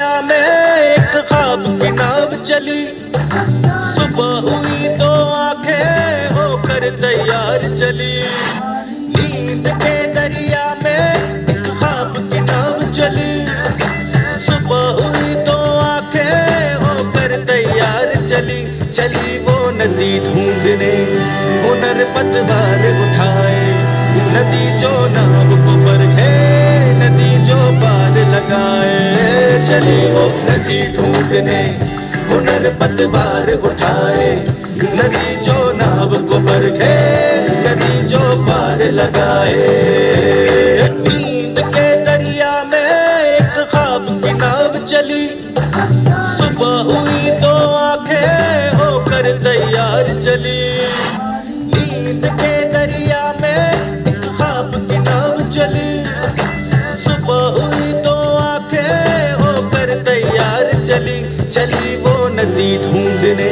दरिया में एक ख्वाब की नाव चली, सुबह हुई तो आंखें होकर तैयार चली। नींद के दरिया में एक ख्वाब की नाव चली, सुबह हुई तो आंखें होकर तैयार चली। चली वो नदी ढूंढने, हुनर पतवार उठाए, नदी जो नाव को परखे, नदी जो पार लगाए। चली वो नदी ढूंढने, हुनर पतवार उठाए, नदी जो नाव को परखे, नदी जो पार लगाए। नींद के दरिया में एक ख्वाब की नाव चली, सुबह हुई तो आंखें होकर तैयार चली। नींद के दरिया में एक ख्वाब की नाव चली, सुबह हुई तो आंखें होकर तैयार चली। चली वो नदी ढूंढने,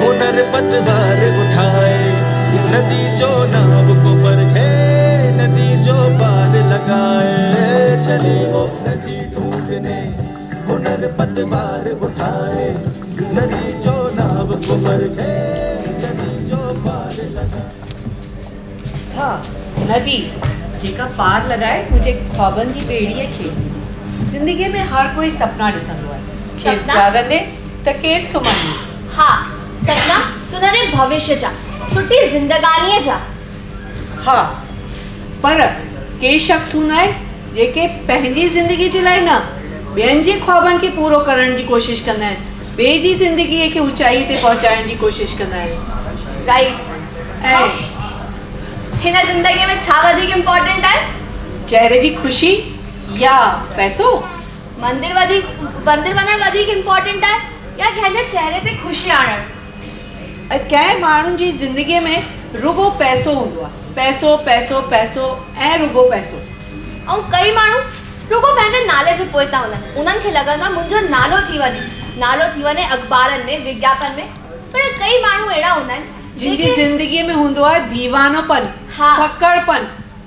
हुनर पतवार उठाए, नदी जो नाव को परखे, नदी जो पार लगाए। चली वो नदी ढूंढने, हुनर पतवार उठाए, नदी जो नाव को परखे, नदी जो पार लगाए। हाँ, नदी जेका पार लगाए मुझे ख्वाबन जी बेड़ीअ खे। जिंदगी में हर कोई सपना ॾिसंदो आहे, केर जागंदे त केर सुम्हंदे। हाँ, सपना सुनहरे भविष्य जा, सुठी जिंदगानीअ जा। हाँ, पर के शख़्स हूंदा आहिनि जेके पंहिंजी ज़िंदगी जे लाइ न ॿियनि जे ख्वाबनि खे पूरो करण जी कोशिशि कंदा आहिनि, ॿिए जी ज़िंदगीअ खे ऊचाई ते पहुचाइण जी कोशिशि कंदा आहिनि। राइट। ऐं हिन ज़िंदगी में छा वधीक इम्पोर्टेंट आहे? चेहरे जी खुशी या पैसो? मंदिर वञणु वधीक इम्पोर्टेंट आहे या कंहिंजे चेहरे ते ख़ुशी आणणु? कंहिं माण्हुनि जी ज़िंदगीअ में रुगो पैसो हूंदो आहे, पैसो पैसो पैसो ऐं रुगो पैसो। ऐं कई माण्हू रुगो पंहिंजे नाले जे पोइ था हलनि, उन्हनि खे लॻंदो आहे मुंहिंजो नालो थी वञे अख़बारनि में, विज्ञापन में। पर कई माण्हू अहिड़ा हूंदा आहिनि जिनकी ज़िंदगीअ में हूंदो आहे दीवानोपन, फकड़पन,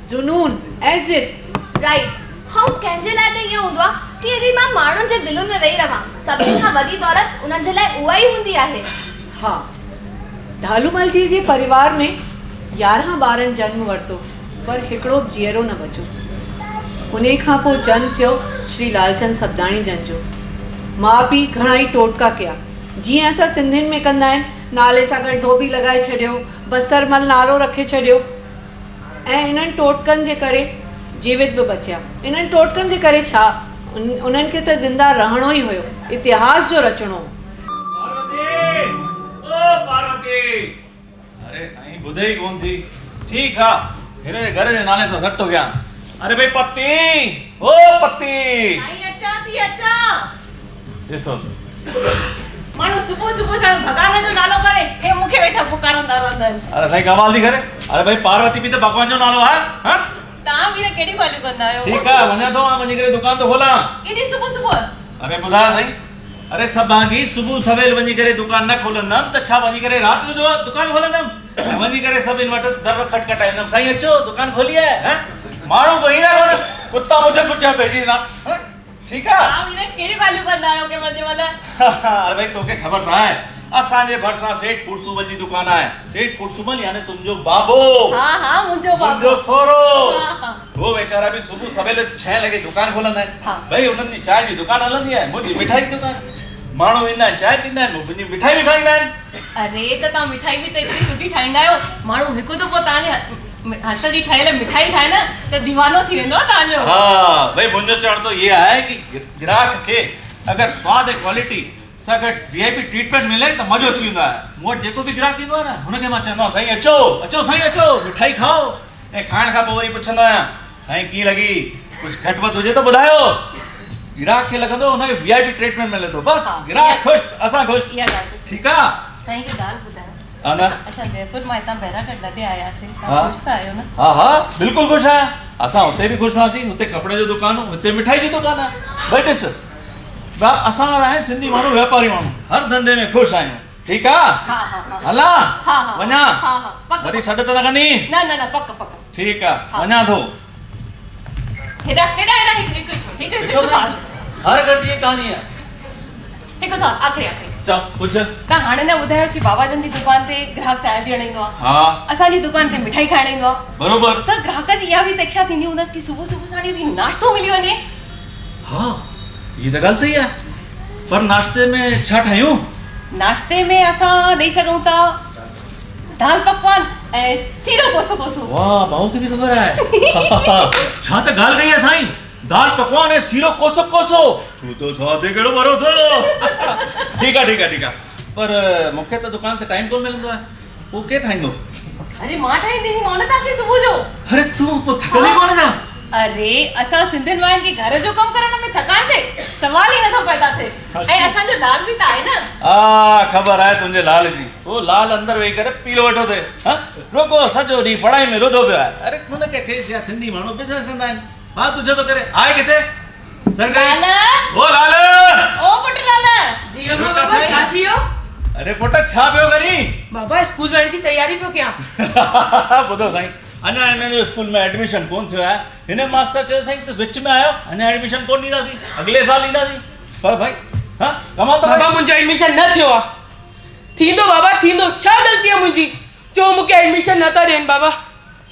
जुनून ऐं ज़िद। राइट। ऐं कंहिंजे लाइ त इहो हूंदो आहे कि यदि मां माण्हुनि जे दिलुनि में वेही रहां, सभिनी खां वॾी दौलत उन्हनि जे लाइ उहा ई हूंदी आहे। हाँ, ढालूमल जी जे परिवार में 11 ॿारनि जन्म वरितो, पर हिकिड़ो जीअरो न बचो। उन खां पोइ जन्म थियो श्री लालचंद सब्दाणी जन जो। माउ पीउ घणा ई टोटका कया, जीअं असां सिंधियुनि में कंदा आहिनि, नाले सां गॾु धोबी लॻाए छॾियो, बसरमल नालो रखे छॾियो। ऐं इन्हनि टोटकनि जे करे जीवित बि बचिया। इन्हनि टोटकनि जे करे छा, उन्हनि खे त ज़िंदा रहणो ई हुयो, इतिहास जो रचणो। पार्वती, अरे साईं ॿुधे ई कोन थी। ठीकु आहे, हिन जे घर जे नाले सां सट हो गया। अरे भाई पत्ती, ओ पत्ती। साईं अचां थी अचां। ॾिसो माण्हू सुबुह सुबुह सां भॻवान जो नालो करे हे मूंखे वेठा पुकारंदा रहंदा आहिनि। अरे साईं कमाल थी करे। अरे भाई पार्वती बि त भॻवान जो नालो आहे। हां, तव्हां बि कहिड़ी ॻाल्हियूं कंदा आहियो? ठीकु आहे, वञा थो वञी करे दुकान तो खोलां। एॾी सुबुह सुबुह? अरे ॿुधायो साईं, अरे सभु भागी सुबुह सवेल वञी करे दुकान न खोलंदमि त छा वञी करे राति जो दुकान खोलंदमि? वञी करे सभिनि वटि दर खटखटाईंदमि, साईं अचो दुकान खोली आहे। हैं, माण्हू तो ईंदा कोन, कुत्ता मुंहिंजे पुठियां पइजी ईंदा। ठीकु आहे। तव्हां बि कहिड़ी ॻाल्हियूं कंदा आहियो के मजे वाला? अरे भाई तोखे ख़बर त आहे असांजे भरिसां सेठ फुरसूमल जी दुकान आहे। सेठ फुरसूमल यानी तुंहिंजो बाबो। हाँ हाँ, मुंहिंजो बाबो, मुंहिंजो सोरो। हाँ। वो बेचारा बि सुबुह सवेल 6 लॻे दुकान खोलंदा आहिनि। हाँ। भाई उन्हनि जी चांहि जी दुकान हलंदी आहे, मुंहिंजी मिठाई जी दुकान। माण्हू ईंदा आहिनि, चांहि पींदा आहिनि, मुंहिंजी मिठाई बि ठाहींदा आहिनि। अरे त तव्हां मिठाई बि त एतिरी सुठी ठाहींदा आहियो, माण्हू हिकु दफ़ो तव्हांजे हथ जी ठहियल मिठाई खाए न त दीवानो थी वेंदो आहे तव्हांजो। हाँ भाई, मुंहिंजो चवण तो ये आहे कि ग्राहक खे अगरि स्वाद ऐं क्वालिटी सां गॾु VIP ट्रीटमेंट मिले त मज़ो अची वेंदो आहे। मूं वटि जेको बि ग्राहक ईंदो आहे न, हुनखे मां चवंदो आहियां साईं अचो अचो साईं अचो, मिठाई खाओ। ऐं खाइण खां पोइ वरी पुछंदो आहियां साईं कीअं लॻी, कुझु घटि वधि हुजे त ॿुधायो। ग्राहक खे लॻंदो हुनखे VIP ट्रीटमेंट मिले थो, बस ग्राहक ख़ुशि असां ख़ुशि। इहा ॻाल्हि ठीकु आहे। साईं खे ॻाल्हि ॿुधायो, अना असां जयपुर मां हितां बैरागढ़ लॾे आयासीं, हाँ। तव्हां ख़ुशि था आहियो न? हाँ हाँ, बिल्कुलु ख़ुशि आहियां। असां हुते बि ख़ुशि हुआसीं, हुते कपिड़े जो दुकान, हिते मिठाई जी दुकान आहे। भई ॾिस, असां आहिनि सिंधी माण्हू, वापारी माण्हू, हर धंधे में ख़ुशि आहियूं। ठीकु आहे। हला वञा, वरी सॾ त न कंदी? न न न, पक पक। ठीकु आहे, वञा थो। हेॾा हेॾा हेॾा हिकु हिकु हिकु हर घर जी कहानी है। हिकु सवाल आख़िरी चल पूछ। तव्हां हाणे न ॿुधायो कि बाबाजन जी दुकान ते ग्राहक चांहि पीअण ईंदो आहे, हाँ असांजी दुकान ते मिठाई खाइण ईंदो आहे, बरोबर। त ग्राहक जी इहा बि त इच्छा थींदी हूंदसि कि सुबुह सुबुह साण यदि नाश्तो मिली वञे। हाँ ये तो गल सही है, पर नाश्ते में छा ठायूं? नाश्ते में असां ॾेई सघूं था दाल पकवान ऐं सीरो कोसो कोसो। वाह बाहू की भी खबर है। छा त गाल गई है साईं, दाल पकवान है सीरो कोसो कोसो छू तो स्वादे केड़ो भरोसो। ठीक है पर मूंखे त दुकान ते टाइम कोन मिलंदो आहे, वो के ठाईंदो? अरे मां ठाहींदी नी मोन तव्हांखे सुबुह जो। अरे तू तो थकली कोन जा? अरे असां सिंधियुनि वारनि खे घर जो कमु करण में थकान थिए सवाल ई नथो पैदा थिए। ऐं असांजो लाल बि त आहे न। खबर आहे तुंहिंजे लाल जी, वो लाल अंदर वेही करे पीलो वेठो थिए। हाँ रुको सॼो ॾींहुं पढ़ाई में रुधो पियो आहे। अरे हुनखे चएसि या सिंधी माण्हू बिज़नेस कंदा आहिनि। हाँ तुझे तो करे आए किथे सरकारी। लाल ओ लाल ओ पुट लाल जी अम्मा बाबा छा थियो? अरे पुट छा पियो करी? बाबा स्कूल वञण जी तयारी पियो कयां। ॿुधो साईं, अञा हिन जो स्कूल में एडमिशन कोन थियो आहे। हिन मास्टर चयो साईं तूं विच में आयो, अञा एडमिशन कोन ॾींदासीं, अॻिले साल ॾींदासीं। पर भाई हाँ कमाल। बाबा मुंहिंजो एडमिशन न थियो आहे। थींदो बाबा थींदो, छा ग़लती आहे मुंहिंजी जो मूंखे एडमिशन नथा ॾियनि? बाबा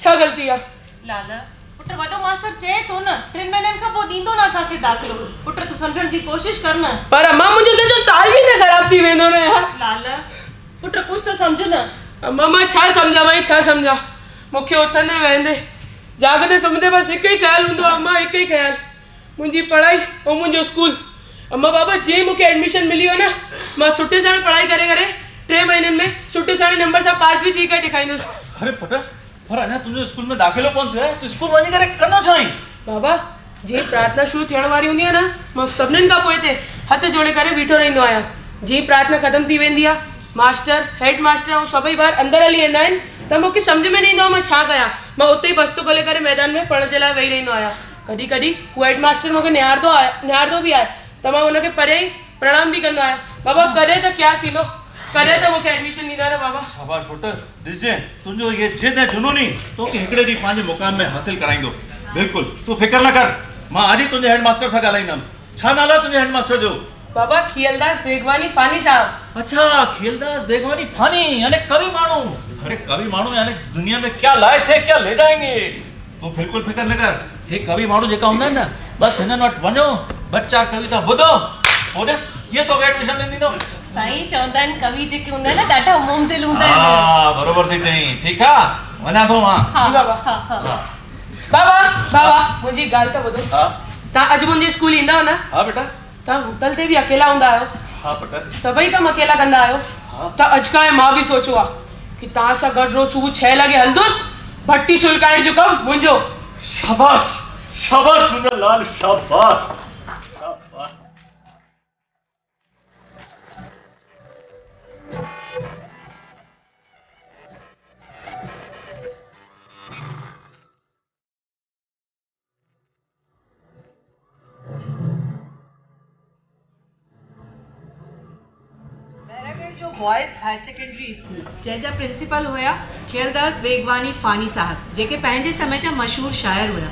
छा ग़लती आहे? लाल पुट वॾो मास्टर चए थो न 3 महीननि खां पोइ ॾींदो न असांखे दाख़िलो। पुट तूं सम्झण जी कोशिश कर न। पर अम्मा मुंहिंजो सॼो साल ई त ख़राब थी वेंदो न यार। लाल पुट कुछ तो समझ न। अम्मा मां छा सम्झां भाई छा सम्झां? मूंखे उथंदे वेहंदे जागदे सुम्हंदे बस हिकु ई ख़्यालु हूंदो आहे अम्मा, हिकु ई ख़्यालु, मुंहिंजी पढ़ाई ऐं मुंहिंजो स्कूल। अम्मा बाबा जीअं मूंखे एडमिशन मिली वियो न, मां सुठे साण पढ़ाई करे 3 महीननि में सुठे साण नंबर सां पास बि थी करे ॾेखारींदुसि। अरे पुट पर अञा तुंहिंजो स्कूल में दाख़िलो कोन थियो आहे, तूं स्कूल वञी करे कंदो छा आहीं? बाबा जीअं प्रार्थना शुरू थियण वारी हूंदी आहे न, मां सभिनीनि खां पोइ हिते हथ जोड़े करे बीठो रहंदो आहियां। जीअं प्रार्थना ख़तमु थी वेंदी आहे, मास्टर हेड मास्टर ऐं सभई ॿार अंदरि हली वेंदा आहिनि त मूंखे सम्झ में न ईंदो आहे मां छा कयां। मां उते ई बस्तो खोले करे मैदान में पढ़ण जे लाइ वेही रहंदो आहियां। कॾहिं कॾहिं हू हेड मास्टर मूंखे निहारंदो बि आहे त मां हुनखे परे ई प्रणाम बि कंदो आहियां। बाबा करे त क्या सीलो, करे त मूंखे एडमिशन ॾींदा न बाबा। शाबाश पुट, ॾिसजे तुंहिंजो ये जिद ऐं जुनूनी तोखे हिकिड़े ॾींहुं पंहिंजे मुक़ाम में हासिल कराईंदो। बिल्कुलु तूं फिक्र न कर, मां अॼु ई तुंहिंजे हेड मास्टर सां ॻाल्हाईंदुमि। छा नालो आहे तुंहिंजे हेड मास्टर जो? बाबा खियलदास बेगवानी फानी साहब। अच्छा खियलदास बेगवानी फानी, यानी कवि माण्हू। अरे कवि माण्हू यानी दुनिया में क्या लाए थे क्या ले जाएंगे। तूं बिल्कुलु फिक्र न कर, हे कवि माण्हू जेका हूंदा आहिनि न, बसि हिननि वटि वञो, ॿ 4 कविता ॿुधो, ओॾिस ये तोखे एडमिशन ॾींदो। साईं चवंदा आहिनि कवि जेके हूंदा आहिनि न ॾाढा मोमदिल हूंदा आहिनि। हा बरोबर थी चईं। ठीकु आहे वञा थो मां। जी बाबा। बाबा मुंहिंजी ॻाल्हि त ॿुधो। तव्हां अॼु मुंहिंजे स्कूल ईंदा न? हा बेटा। तव्हां होटल ते बि अकेला हूंदा आहियो? हा बेटा। सभई कम अकेला कंदा आहियो? त अॼु खां मां बि सोचियो आहे कि तव्हां सां गॾु रोज़ सुबुह 6 लॻे हलंदुसि, भट्टी सुलकाइण जो कमु मुंहिंजो। शाबाश शाबाश मुंहिंजो लाल, शाबाश शाबाश। जो बॉयज़ हायर सेकेंडरी स्कूल जंहिंजा प्रिंसिपल हुया खियलदास बेगवानी फानी साहब, जेके पंहिंजे समय जा मशहूरु शाइर हुया।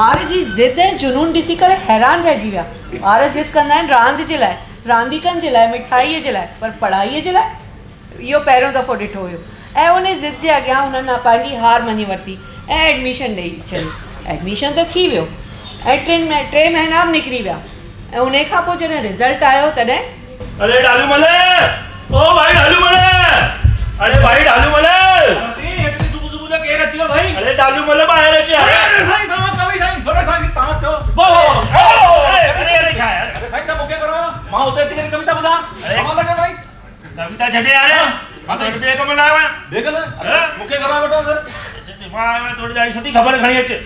ॿार जी ज़िद ऐं जुनून ॾिसी करे हैरान रहिजी विया। ॿार ज़िद कंदा आहिनि रांदि जे लाइ, रांदीकनि जे लाइ, मिठाईअ जे लाइ, पर पढ़ाईअ जे लाइ इहो पहिरियों दफ़ो ॾिठो हुयो। ऐं उन ज़िद जे अॻियां हुननि पंहिंजी हार मञी वरिती ऐं एडमिशन ॾेई छॾी। एडमिशन त थी वियो ऐं 3 महीना बि निकिरी विया ऐं उन खां पोइ जॾहिं रिज़ल्ट आयो तॾहिं अरे डालू मले, ओ भाई डालू मले, अरे भाई डालू मले, इतनी सुबह सुबह जो केर अचियो भाई? अरे डालू मले ॿाहिरि अचे। अरे साईं तव्हां कवि साईं, अरे साईं तव्हां चओ। अरे छा यार? अरे साईं तव्हां मूंखे करो, मां उते अची करे कविता ॿुधां। कमाल लॻे साईं। कविता छॾे यार, मां तो रुपए कम लायो आहियां। बेगल अरे मूंखे करो बेटा सर। मां थोड़ी ॾाढी सुठी ख़बर खणी अचे।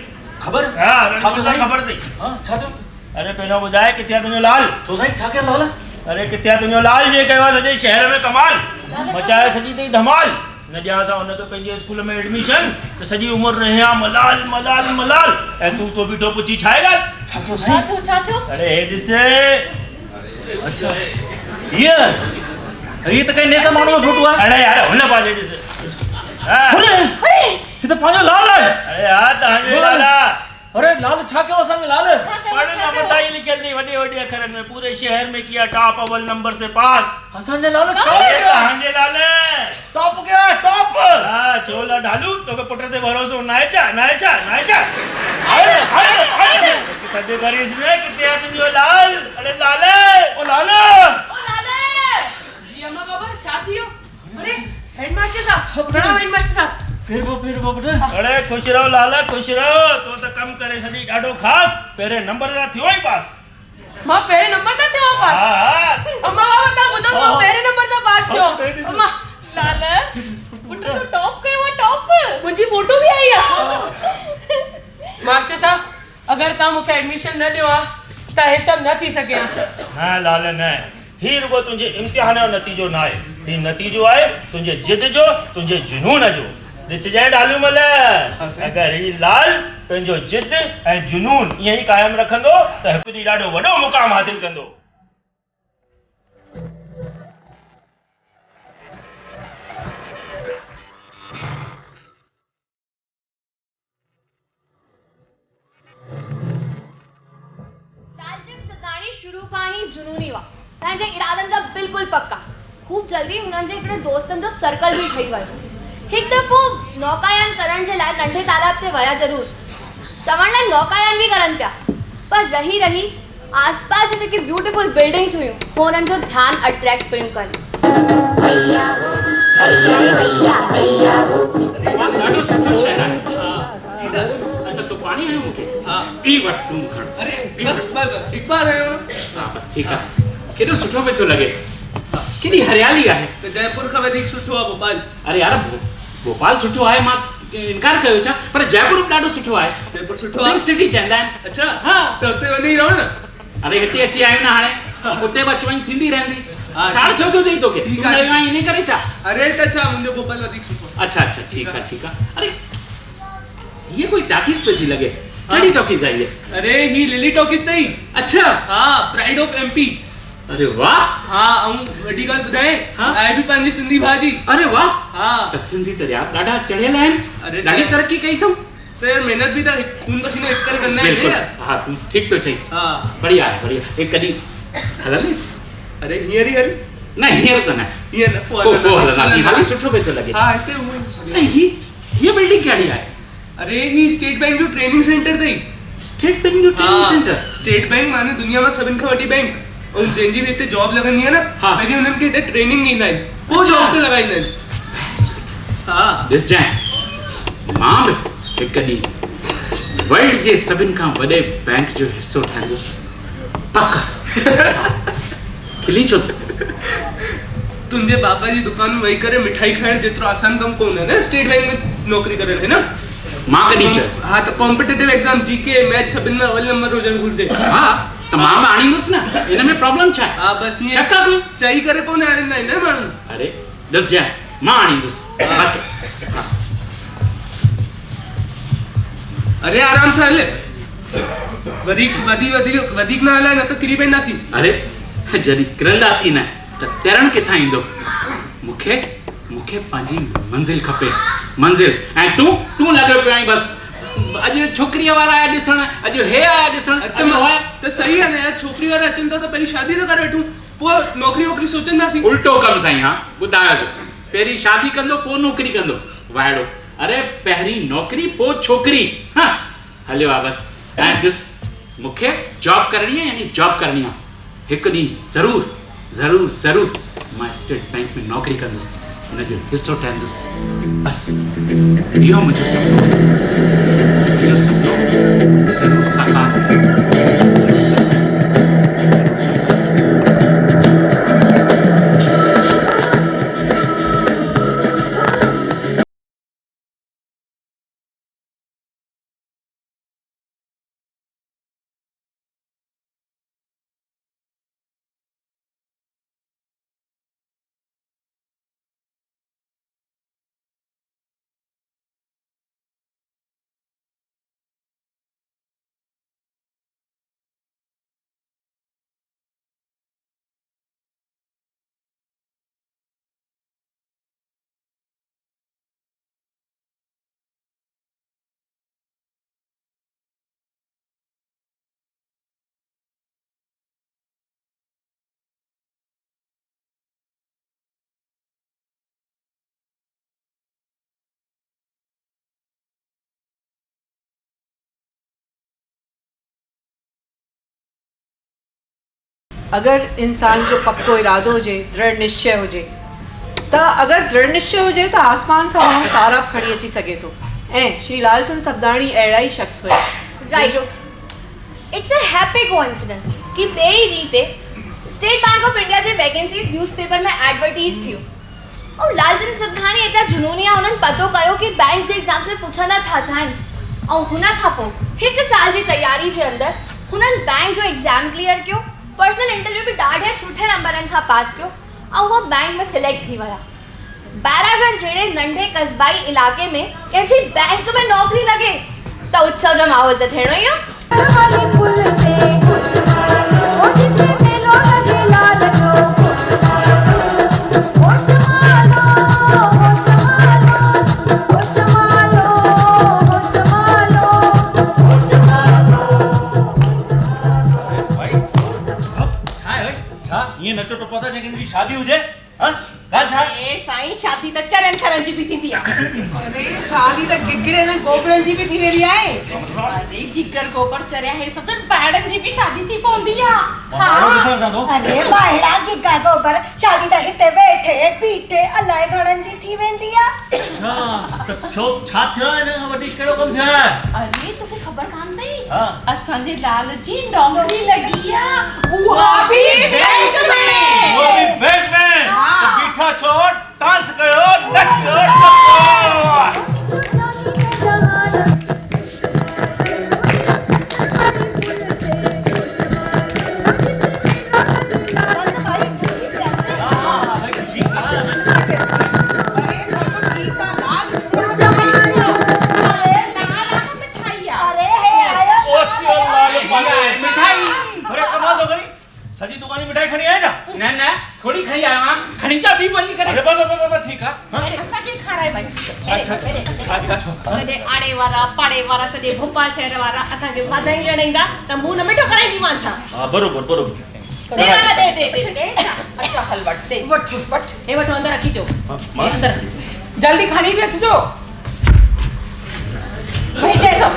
खबर? हां छा थियो साईं? ख़बर अथई? हां छा थियो? अरे पहिरियों ॿुधाए किथे आहे तुंहिंजो लाल? छो साईं छा कयो लाल? अरे किथे आहे तुंहिंजो लाल जे कयो आहे सॼे शहर में कमाल, मचाए सॼी अथई धमाल। न ॾियां सां हुनखे पंहिंजे स्कूल में एडमिशन त सॼी उमिरि रहिया मलाल मलाल मलाल। ऐं तूं तो बीठो पुछी छा आहे ॻाल्हि? छा थियो साईं? छा थियो? अरे हे ॾिस। अच्छा ये तो कहीं नेता माण्हू में फोटो आहे। अरे यार हुन पंहिंजे ॾिस। अरे ये तो पंहिंजो लाल आहे। अरे हा तव्हांजो लाल आहे। अरे लाल छा कयो असांखे लाल? पढ़ना बताई लिखियल थी वॾे वॾे अखरनि में पूरे शहर में किया टॉप अव्वल नंबर से पास। असांजे लाल अरे तव्हांजे लाल टॉप गया टॉप। हा छोला ढालू तोखे पुट ते भरोसो नाहे छा सॾु करीस ने किथे आहे तुंहिंजो लाल? अरे लाल ओ लाल जी अम्मा बाबा छा थियो? अरे हेडमास्टर साहब, प्रणाम हेडमास्टर साहब। फिर वो बेटा। अरे खुश रहो लाल खुश रहो, तो त कम करे सॼी ॾाढो ख़ास पहिरें नंबर सां थियो ई पास। मां पहिरें नंबर सां थियो पास। हा अम्मा बाबा तव्हां ॿुधो मां पहिरें नंबर सां पास थियो। अम्मा लाल पुट तो टॉप कयो आहे टॉप। मुंहिंजी फोटो बि आई आहे। मास्टर साहब अगर तव्हां मूंखे एडमिशन न ॾियो आहे त हे सभु न थी सघे हा। न लाल न, ही रुगो तुंहिंजे इम्तिहान जो नतीजो न आहे, ही नतीजो आहे तुंहिंजे जिद जो, तुंहिंजे जुनून जो। ॾिसजांइ ढालूमल, अगरि ही लाल पंहिंजो जिद ऐं जुनून ईअं ई क़ाइमु रखंदो त हिकु ॾींहुं ॾाढो वॾो मुक़ाम हासिल कंदो। लालचंद सदाणी शुरू खां ई जुनूनी हुआ, पंहिंजे इरादनि जा बिल्कुलु पक्का। खूब जल्दी हुननि जे हिकिड़े दोस्तनि जो सर्कल बि ठही वियो। हिकु दफ़ो नौकायान करण जे लाइ नंढे तालाब ते विया ज़रूरु, चवण लाइ नौकायान बि करनि पिया, पर रही रही आसपास जी जेकी ब्यूटीफुल बिल्डिंग्स हुयूं हो हुननि जो ध्यानु अट्रैक्ट पियूं कनि। ॾाढो सुठो शहर आहे। अच्छा तो पाणी आयो मूंखे? हा ई वटि तूं खण। अरे बस एक बार आयो ना। हा बस ठीकु आहे। केॾो सुठो पियो थो लॻे, केॾी हरियाली आहे। तो जयपुर खां वधीक सुठो आहे भोपाल। अरे यार भोपाल सुठो आहे, मां इनकार कयो छा, पर जयपुर बि ॾाढो सुठो आहे। जयपुर सुठो पिंक आहे। सिटी चवंदा आहिनि। अच्छा हा तो उते वञी रहो न। अरे हिते अची आहियूं न हाणे, उते बि अचु वञु थींदी रहंदी। हा, साड़ छो थो ॾेई तोखे? ठीकु तूं आहे। न वियो आहीं इन करे छा? अरे त छा मुंहिंजो भोपाल वधीक सुठो आहे। अच्छा अच्छा ठीकु आहे ठीकु आहे। अरे ये कोई टाकीज पे थी लगे? कड़ी टॉकीज आई है? अरे ही लिली टॉकीज तई। अच्छा हाँ प्राइड ऑफ एमपी। अरे वाह। हाँ ऐं वॾी ॻाल्हि ॿुधाए, हाँ? आहे बि पंहिंजी सिंधी भाॼी। अरे वाह। हाँ त सिंधी त यार ॾाढा चढ़ियल आहिनि, अरे ॾाढी तरक़ी कई अथऊं। त यार महिनत बि त खून पसीनो हिकु करे कंदा आहिनि बिल्कुलु यार। हा तूं ठीकु थो चई। हाँ बढ़िया आहे बढ़िया। एक कॾहिं हलंदी? अरे हींअर ई हल। न हींअर त न, हींअर न पोइ हलंदासीं। हाली सुठो पियो थो लॻे। हाँ हिते हूअं ऐं हीअ बिल्डिंग कहिड़ी आहे? अरे ही स्टेट बैंक जो ट्रेनिंग सेंटर अथई। स्टेट बैंक जो ट्रेनिंग सेंटर? स्टेट बैंक माने दुनिया में सभिनि खां वॾी बैंक। ऐं जंहिंजी बि हिते जॉब लॻंदी आहे न, हाँ। पहिरीं हुननि खे हिते ट्रेनिंग ॾींदा आहिनि, पोइ अच्छा। जॉब ते लॻाईंदा आहिनि। हाँ ॾिसजांइ मां बि हिकु ॾींहुं वर्ल्ड जे सभिनि खां वॾे बैंक जो हिसो ठहंदुसि पक। खिली छो थियो? तुंहिंजे बाबा जी दुकान में वेही करे मिठाई खाइण जेतिरो आसान कमु कोन आहे न स्टेट बैंक में नौकरी करणु, है न? मां कॾहिं चयो? हाँ त कॉम्पिटिटिव एग्जाम जीके मैथ सभिनि में अवल नंबर हुजणु घुरिजे। हा त मां बि आणींदुसि न, हिन में प्रॉब्लम छा आहे? हा बसि ईअं शक आहे? चई करे कोन आणींदा आहिनि न माण्हू। अरे ॾिसजांइ मां आणींदुसि बसि। हा अरे आराम सां हले, वधीक न हलाए न त किरी पवंदासीं। अरे जॾहिं किरंदासीं न त तरण किथां ईंदो? मूंखे पंहिंजी मंज़िल खपे, मंज़िल। ऐं तूं लॻो पियो आहीं बसि अॼु छोकिरीअ वारा आया ॾिसण, अॼु हे आया ॾिसण। त सही आहे न यार, छोकिरी वारा अचनि था त पहिरीं शादी त करे वठूं, पोइ नौकरी वोकरी सोचंदासीं। उल्टो कमु साईं। हा ॿुधायोसि, पहिरीं शादी कंदो पोइ नौकरी कंदो, वाइड़ो। अरे पहिरीं नौकरी पोइ छोकिरी। हा हलियो आहे बसि। ऐं ॾिस मूंखे जॉब करणी आहे, यानी जॉब करणी आहे। हिकु ॾींहुं ज़रूरु मां स्टेट बैंक में नौकरी कंदुसि, हुनजो हिसो ठहंदुसि। बसि इहो मुंहिंजो सुपिनो ज़रूरु साकार अगरि इंसान जो पक्को इरादो हुजे, दृढ़ निश्चय हुजे, त अगरि दृढ़ निश्चय हुजे त आसमान सां माण्हू तारा बि खणी अची सघे थो। ऐं श्री लालचंद सबदाणी अहिड़ा ई शख़्स हुया। Right, it's a happy coincidence कि ॿिए ई ॾींहं ते state bank of India J vacancies newspaper में एडवर्टीज़ थियूं और लालचंद सबदाणी एतिरा जुनूनिया हुननि पतो कयो कि बैंक जे एग्ज़ाम से पुछंदा छा आहिनि और हुन खां पोइ 1 साल जी तयारी जे अंदरि हुननि बैंक जो एग्ज़ाम क्लियर कयो, पर्सनल इंटरव्यू बि ॾाढे सुठे नंबरनि खां पास कयो और उहा बैंक में सिलेक्ट थी विया। बैरागढ़ जहिड़े नंढे कस्बाई इलाइक़े में कंहिंजी बैंक में नौकरी लॻे त उत्सव जो माहौल त थियणो ई आहे। ये नचो टपो था जेकि इनकी शादी हुजे। हां गाल छा ए साईं शादी त चरन खरन जी भी थींदी आहे। अरे शादी त गिगरे न गोबरन जी भी थी वेंदी आहे। अरे गिगर गोबर चरिया हे सब तो पैडन जी भी शादी थी पवंदी आ। मारो किथां जांदो? अरे बाहेड़ा गिगा गोबर शादी त हिते वेठे पीठे अलाए घणन जी थी वेंदी आहे। अच्छा त छो छा थियो इन वडी केड़ो कम थियो? अरे तोखे खबर कान थई? हां असन जे लाल जी नौकरी लगी आ, वो भी बैंक में। वो भी बैंक में। हाँ। तो बीठा छोड़ डांस करो नचो टपो। सजी दुकान में मिठाई खणी आया जा? न न थोड़ी खणी आयो हां, खणी चा बि वञी करे। अरे बाबा ठीक है। अरे असा के खाराए भाई। सॼे आड़े वारा पाड़े वारा सॼे भोपाल शहर वारा असांखे वाधायूं ॾियण ईंदा त मुंहुं न मिठो कराईंदी मां छा? हां बरोबर। दे वाला दे। अच्छा हल वट दे वठ हे वठो अंदर रखी जो। मां अंदर जल्दी खणी भी अचजो। भाई ॾिसो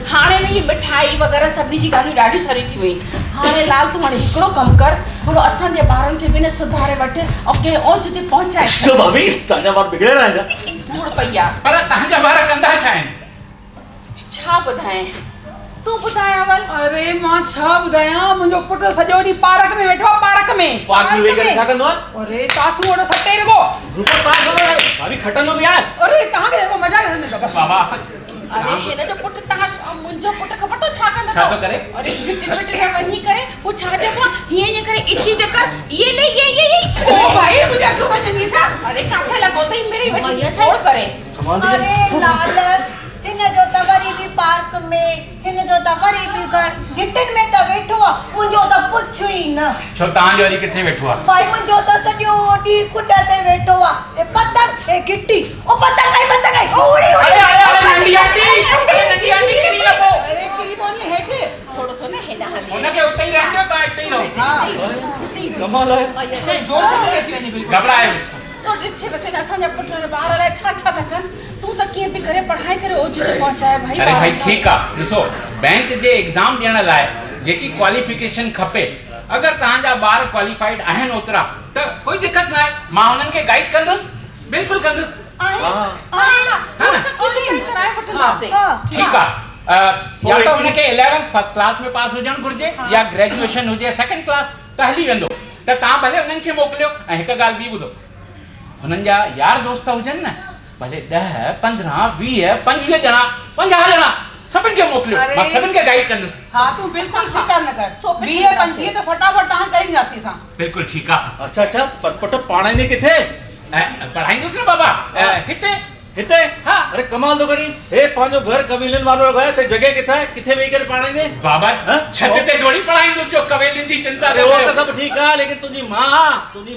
हाणे न ये मिठाई वगैरह सभिनी जी ॻाल्हियूं ॾाढियूं सारी थी वई। हाणे लाल तूं हाणे हिकिड़ो कमु कर, थोरो असांजे ॿारनि खे बि न सुधारे वठि और कंहिं ओज ते पहुचाए। तो भाभी ताजा बात बिगड़े रहा है। धूड़ पई आहे। पर तव्हांजा ॿार कंदा छा आहिनि? छा ॿुधाए तूं ॿुधाए अवल। अरे मां छा ॿुधायां, मुंहिंजो पुटु सॼो ॾींहुं पार्क में वेठो आहे, पार्क में। पार्क में वेही करे छा कंदो आहे? अरे तासू वॾो सटे रुगो। रुको पास करो भाभी खटंदो बि आहे। अरे तव्हांखे जेको मज़ाक समझंदो बस। बाबा अरे हिन जो पुटु तव्हां मुंहिंजो पुटु ख़बर तो छा कंदो? छा थो करे? अरे गिटिन विटिन में वञी करे वो छा चइबो आहे हीअं करे इची ते कर ये ले ये ओ भाई मुझे अगलो वञनी छा? अरे काथे लॻो तई मेरी वठी छोड़ करे। अरे लाल हिन जो त वरी भी पार्क में, हिन जो त वरी भी घर गिटिन में त वेठो आहे, मुंहिंजो त पुछ ई न। छो तव्हांजो वरी किथे वेठो आहे? भाई मुंहिंजो त सॼो ॾींहुं खुॾ ते वेठो आहे। ए पतंग ए गिट्टी ओ पतंग आई उड़ी अरे नंढी आंटी किरी लॻो। अरे किरी पवनी हेठे। थोड़ो सो न हेॾा हली हुनखे उते ई रहंदो त हिते ई रहो। कमाल है। जोर से नहीं अची वञे बिल्कुल। घबरायो तो ॾिसे वठे असांजा पुट ॿार लाइ छा छा था कनि, तूं त कीअं बि करे पढ़ाई करे ओज ते पहुचाए भाई। अरे भाई ठीक आहे, ॾिसो बैंक जे एग्ज़ाम ॾियण लाइ जेकी क्वालिफिकेशन खपे, अगर तव्हांजा ॿार क्वालिफाइड आहिनि ओतिरा त कोई दिक़त न आहे, मां हुननि खे गाइड कंदुसि, बिल्कुलु कंदुसि। कराए वठंदासीं। ठीक आहे, या त हुनखे 11th फर्स्ट क्लास में पास हुजणु घुरिजे या ग्रेजुएशन हुजे सेकंड क्लास त हली वेंदो। त तव्हां भले हुननि खे मोकिलियो। ऐं हिकु ॻाल्हि ॿी ॿुधो, हुननि जा यार दोस्त हुजनि न, भले 10 15 20 25 ॼणा 50 ॼणा सभिनि खे मोकिलियो, मां सभिनि खे गाइड कंदुसि। हाँ तू बिल्कुल फिकर न कर। 20 25 तो फटाफट तहां करे ॾींदासीं असां। बिल्कुलु ठीकु आहे। अच्छा पट पाणे किथे पढ़ाईंदुसि न बाबा हिते हिते? हाँ। अरे कमाल तो करी हे पांजो घर कबीलन वालो गया ते जगह किथे है? किथे वेही करे पढ़ाईंदे? बाबा छत ते जोड़ी पढ़ाईंदुसि जो कवेलिन जी चिंता अरे वो तो सब ठीक है, लेकिन तुझी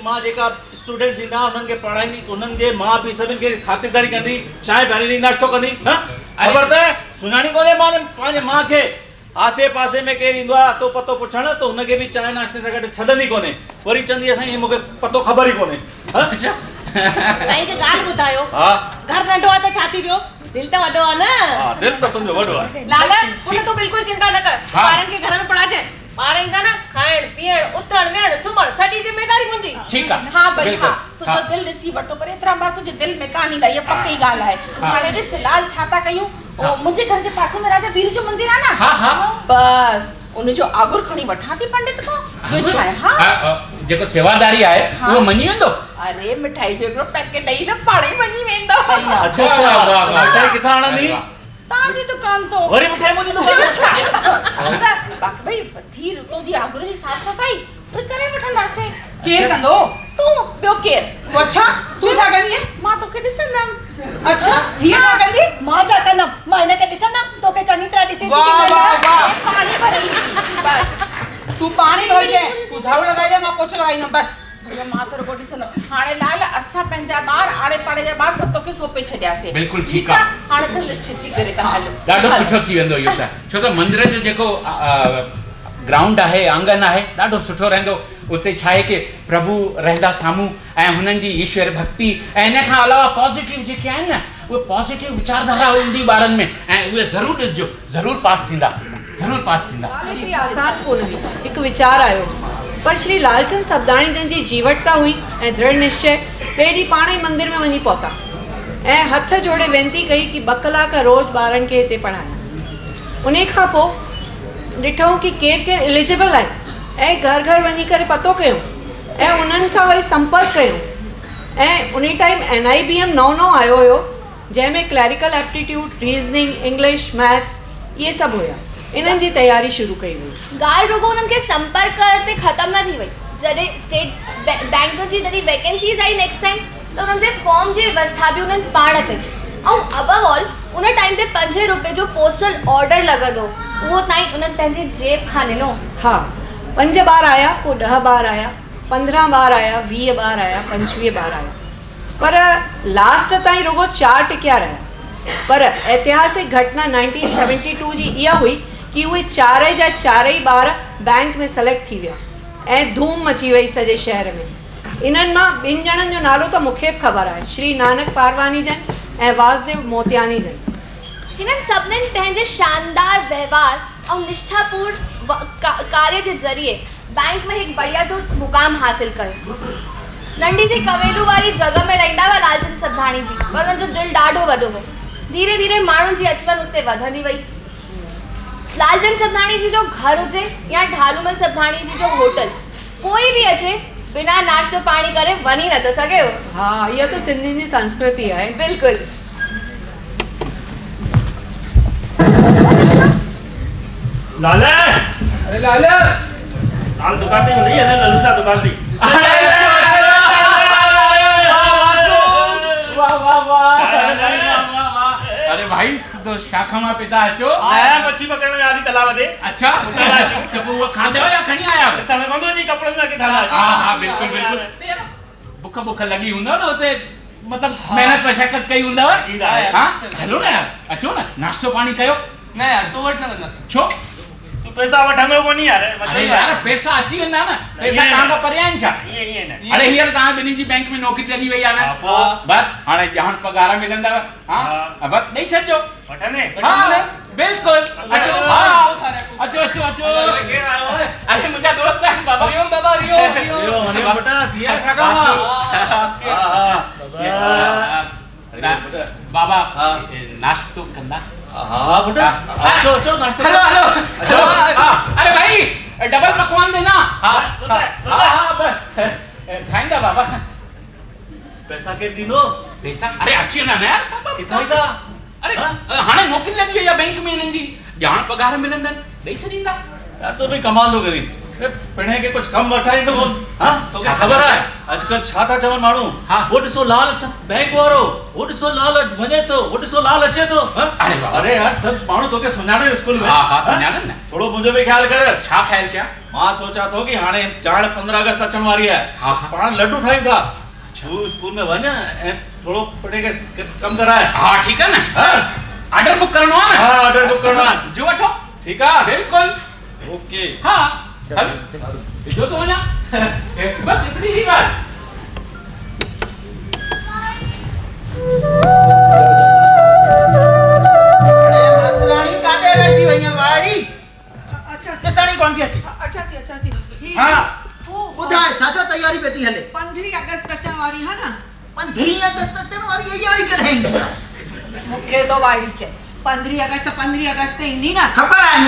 मां जेका स्टूडेंट थींदा उन्हनि खे पढ़ाईंदी, उन्हनि जे मां पीउ सभिनि खे खातिरदारी कंदी, चांहि पियारींदी, नाश्तो कंदी। हां ख़बर त सुञाणी कोन्हे मां पंहिंजे मां खे। आसे पासे में केरु ईंदो आहे तो पतो पुछण त हुनखे बि चांहि नाश्ते सां गॾु छॾंदी कोन्हे, वरी चवंदी असां मूंखे पतो ख़बर ई कोन्हे। अच्छा साईं खे ॻाल्हि ॿुधायो, हा घर नंढो आहे त छा थी वियो, दिल त वॾो आहे न। हा दिल त तुंहिंजो वॾो आहे। लाला पुट तूं बिल्कुलु चिंता न कर, ॿारनि खे घर में पढ़ाजे ॿार ईंदा न खाइण पीअण उथण वेहण सुम्हण सॼी ज़िमेदारी मुंहिंजी। ठीक है हाँ भई बिल्कुल। हाँ तुझो दिल ॾिसी वरितो पर एतिरा बार तुझे दिल में कान ईंदा इहा पक्की ॻाल्हि आहे। हाणे ॾिस लाल छा था कयूं मुंहिंजे घर जे पासे में राजा वीर जो मंदिर आहे न हाँ हाँ बस उनजो आगुर खणी वठां थी पंडित खां जो छा आहे हाँ जेको सेवादारी आहे उहो मञी वेंदो। अरे मिठाई जो हिकिड़ो पैकेट ॾेई न पाणे मञी वेंदो। अच्छा अच्छा मिठाई किथां आणंदी? तव्हांजी दुकान तो वरी मिठाई मुंहिंजी दुकान बाक़ी भई थी रुतो जी आगुर जी साफ़ सफ़ाई तो करे वठंदासीं। केर कंदो? तूं ॿियो केरु? अच्छा तूं छा कंदी आहे? मां तोखे ॾिसंदमि। अच्छा हीअ छा कंदी? मां छा कंदमि मां हिनखे ॾिसंदमि तोखे चङी तरह ॾिसे थी वाह वाह वाह पाणी भरेई बस तूं पाणी भरजाए तूं झाड़ू लॻाइजाए मां पोछो लॻाईंदमि बस। भैया मां तो रुगो ॾिसंदमि। हाणे लाल असां पंहिंजा ॿार आड़े पाड़े जा ॿार सभु तोखे सौंपे छॾियासीं। बिल्कुलु ठीकु आहे। हाणे छा निश्चित थी करे तव्हां हलो। ॾाढो सुठो थी वेंदो इहो त छो त मंदिर जो जेको ग्राउंड आहे आंगन आहे ॾाढो सुठो रहंदो। उते छा आहे कि प्रभु रहंदा साम्हूं ऐं हुननि जी ईश्वर भक्ति ऐं इन खां अलावा पॉज़िटिव जेके आहिनि न उहे पॉज़िटिव वीचारधारा ईंदी ॿारनि में ऐं उहे ज़रूरु ॾिसजो ज़रूरु पास थींदा ज़रूरु पास थींदा। एतिरी आसान कोन हुई हिकु वीचार आयो पर श्री लालचंद सब्दाणी जन जी जीवटता हुई ऐं दृढ़ निश्चय ॿिए ॾींहुं पाण ई मंदिर में वञी पहुता ऐं हथ जोड़े वेनती कई कि 2 कलाक रोज़ ॿारनि खे हिते पढ़ाइनि। उन खां पोइ ॾिठूं कि केरु केरु एलिजिबल आहे ऐं घर घर वञी करे पतो कयूं ऐं उन्हनि सां वरी संपर्क कयूं ऐं उन टाइम NIBM नओं आयो हुयो जंहिंमें clerical aptitude reasoning English maths इहे सभु हुया। इन्हनि जी तयारी शुरू कई हुई। ॻाल्हि रुगो उन्हनि खे संपर्क करण ते ख़तमु न थी वई। जॾहिं स्टेट बैंक जी जॾहिं वैकेंसीज़ आई नेक्स्ट टाइम त उन्हनि जे फॉर्म जी व्यवस्था बि उन्हनि पाण कई ऐं अबव ऑल उन टाइम ते 5 रुपए जो पोस्टल ऑर्डर लॻंदो उहो ताईं उन्हनि पंहिंजे जेब खां ॾिनो। हा 5 ॿार आया पोइ 10 ॿार आया 15 ॿार आया 20 ॿार आया 25 ॿार आया पर लास्ट ताईं रुगो 4 टिकिया रहिया। पर ऐतिहासिक घटना 1972 जी इहा हुई कि उहे 4 जा 4 ॿार बैंक में सेलेक्ट थी विया ऐं धूम मची वई सॼे शहर में। इन्हनि मां 2 ॼणनि जो नालो त मूंखे बि ख़बर आहे श्री नानक पारवानी जन ऐं वासदेव मोतियानी जन। हिननि सभिनीनि पंहिंजे शानदार व्यवहार ऐं निष्ठापूर्ण कार्य जे ज़रिए बैंक में हिकु बढ़िया जो मुक़ाम हासिल कयो। नंढी सी कवेलू वारी जॻह में रहंदा हुआ लालचंद सब्दाणी जी पर हुननि जो दिलि ॾाढो वॾो हो। धीरे धीरे माण्हुनि जी अचवञ उते वधंदी वई। लालचंद सब्दाणी जी जो घर हुजे या ढालूमल सब्दाणी जी जो होटल कोई बि अचे बिना नाश्तो पाणी करे वञी नथो सघे। हा इहा त सिंधियुनि जी संस्कृति आहे। बिल्कुलु। लाल अरे लाल लाल दुकान पे नहीं है ना लल्लू सा दुकान पे वाह वाह वाह अरे भाई तो शाखा में पिता अचो आया मच्छी पकड़ने में आधी तालाब दे। अच्छा तो वो खाते हो या खणी आया सामने कोंदो जी कपड़न सा के थाना। हां हां बिल्कुल बिल्कुल भूख भूख लगी हुंदा ना उते मतलब मेहनत मशक्कत कई हुंदा हां हेलो ना यार अचो ना नाश्तो पानी कयो ना यार तो वट ना बंदा छो तू पैसा वठंदो कोनी यार अरे यार पैसा अची वेंदा ना पैसा कहां का परियान छा ये ना अरे हींअर तव्हां ॿिन्ही जी बैंक में नौकरी लॻी वई आहे न बस हाणे ॼाण पघार मिलंदव हा बस ॾेई छॾिजो वठने हाँ बिल्कुल अचो हाँ अचो अचो अचो अरे मुंहिंजा दोस्त आहिनि बाबा रियो बाबा रियो यो मने बेटा थिया काका बाबा नाश्तो कंदा हाँ बेटा अचो अचो नाश्तो हेलो हेलो अरे भाई डबल पकवान देना हाँ हाँ हाँ बस खाईंदा बाबा पैसा के दिनो पैसा अरे अच्छी ना यार कितना था अरे हाणे नौकरी लगी हुई आहे बैंक में इन्हनि जी ॼाण पघार मिलंदनि ॾेई छॾींदा यार तो भी कमाल तो करी पिणे के कुछ कम वठाई तो हां तो के खबर है आजकल छा था चवन माण्हू वो ॾिसो लाल बैंक वारो वो ॾिसो लाल वञे तो वो ॾिसो लाल अचे तो अरे यार सब माण्हू तो के सुञाणे स्कूल में हां हां सुञाणनि न थोड़ो मुंहिंजो भी ख्याल कर छा ख्याल क्या मां सोचा तो कि हाणे ॼाण 15 अगस्त अचण वारी है हां पाण लड्डू ठाई था तू स्कूल में वञ ऐं थोड़ो पिणे के कम कराए हां ठीक है ना ऑर्डर बुक करणो आहे हां ऑर्डर बुक करणो आहे जो वठो ठीक है बिल्कुल ओके हाँ जो तो ना बस इतनी सी बात मास्तरानी काटे रहती भैया वाड़ी अच्छा ॾिसणी कोन थी अचे अच्छा छा तयारी पे थी हले? 15 अगस्त अचण वारी है ना? 15 अगस्त अचण वारी है यारी कॾहिं ईंदी? मूंखे तो वाड़ी चए 15 अगस्त ईंदी ना। ख़बर आहे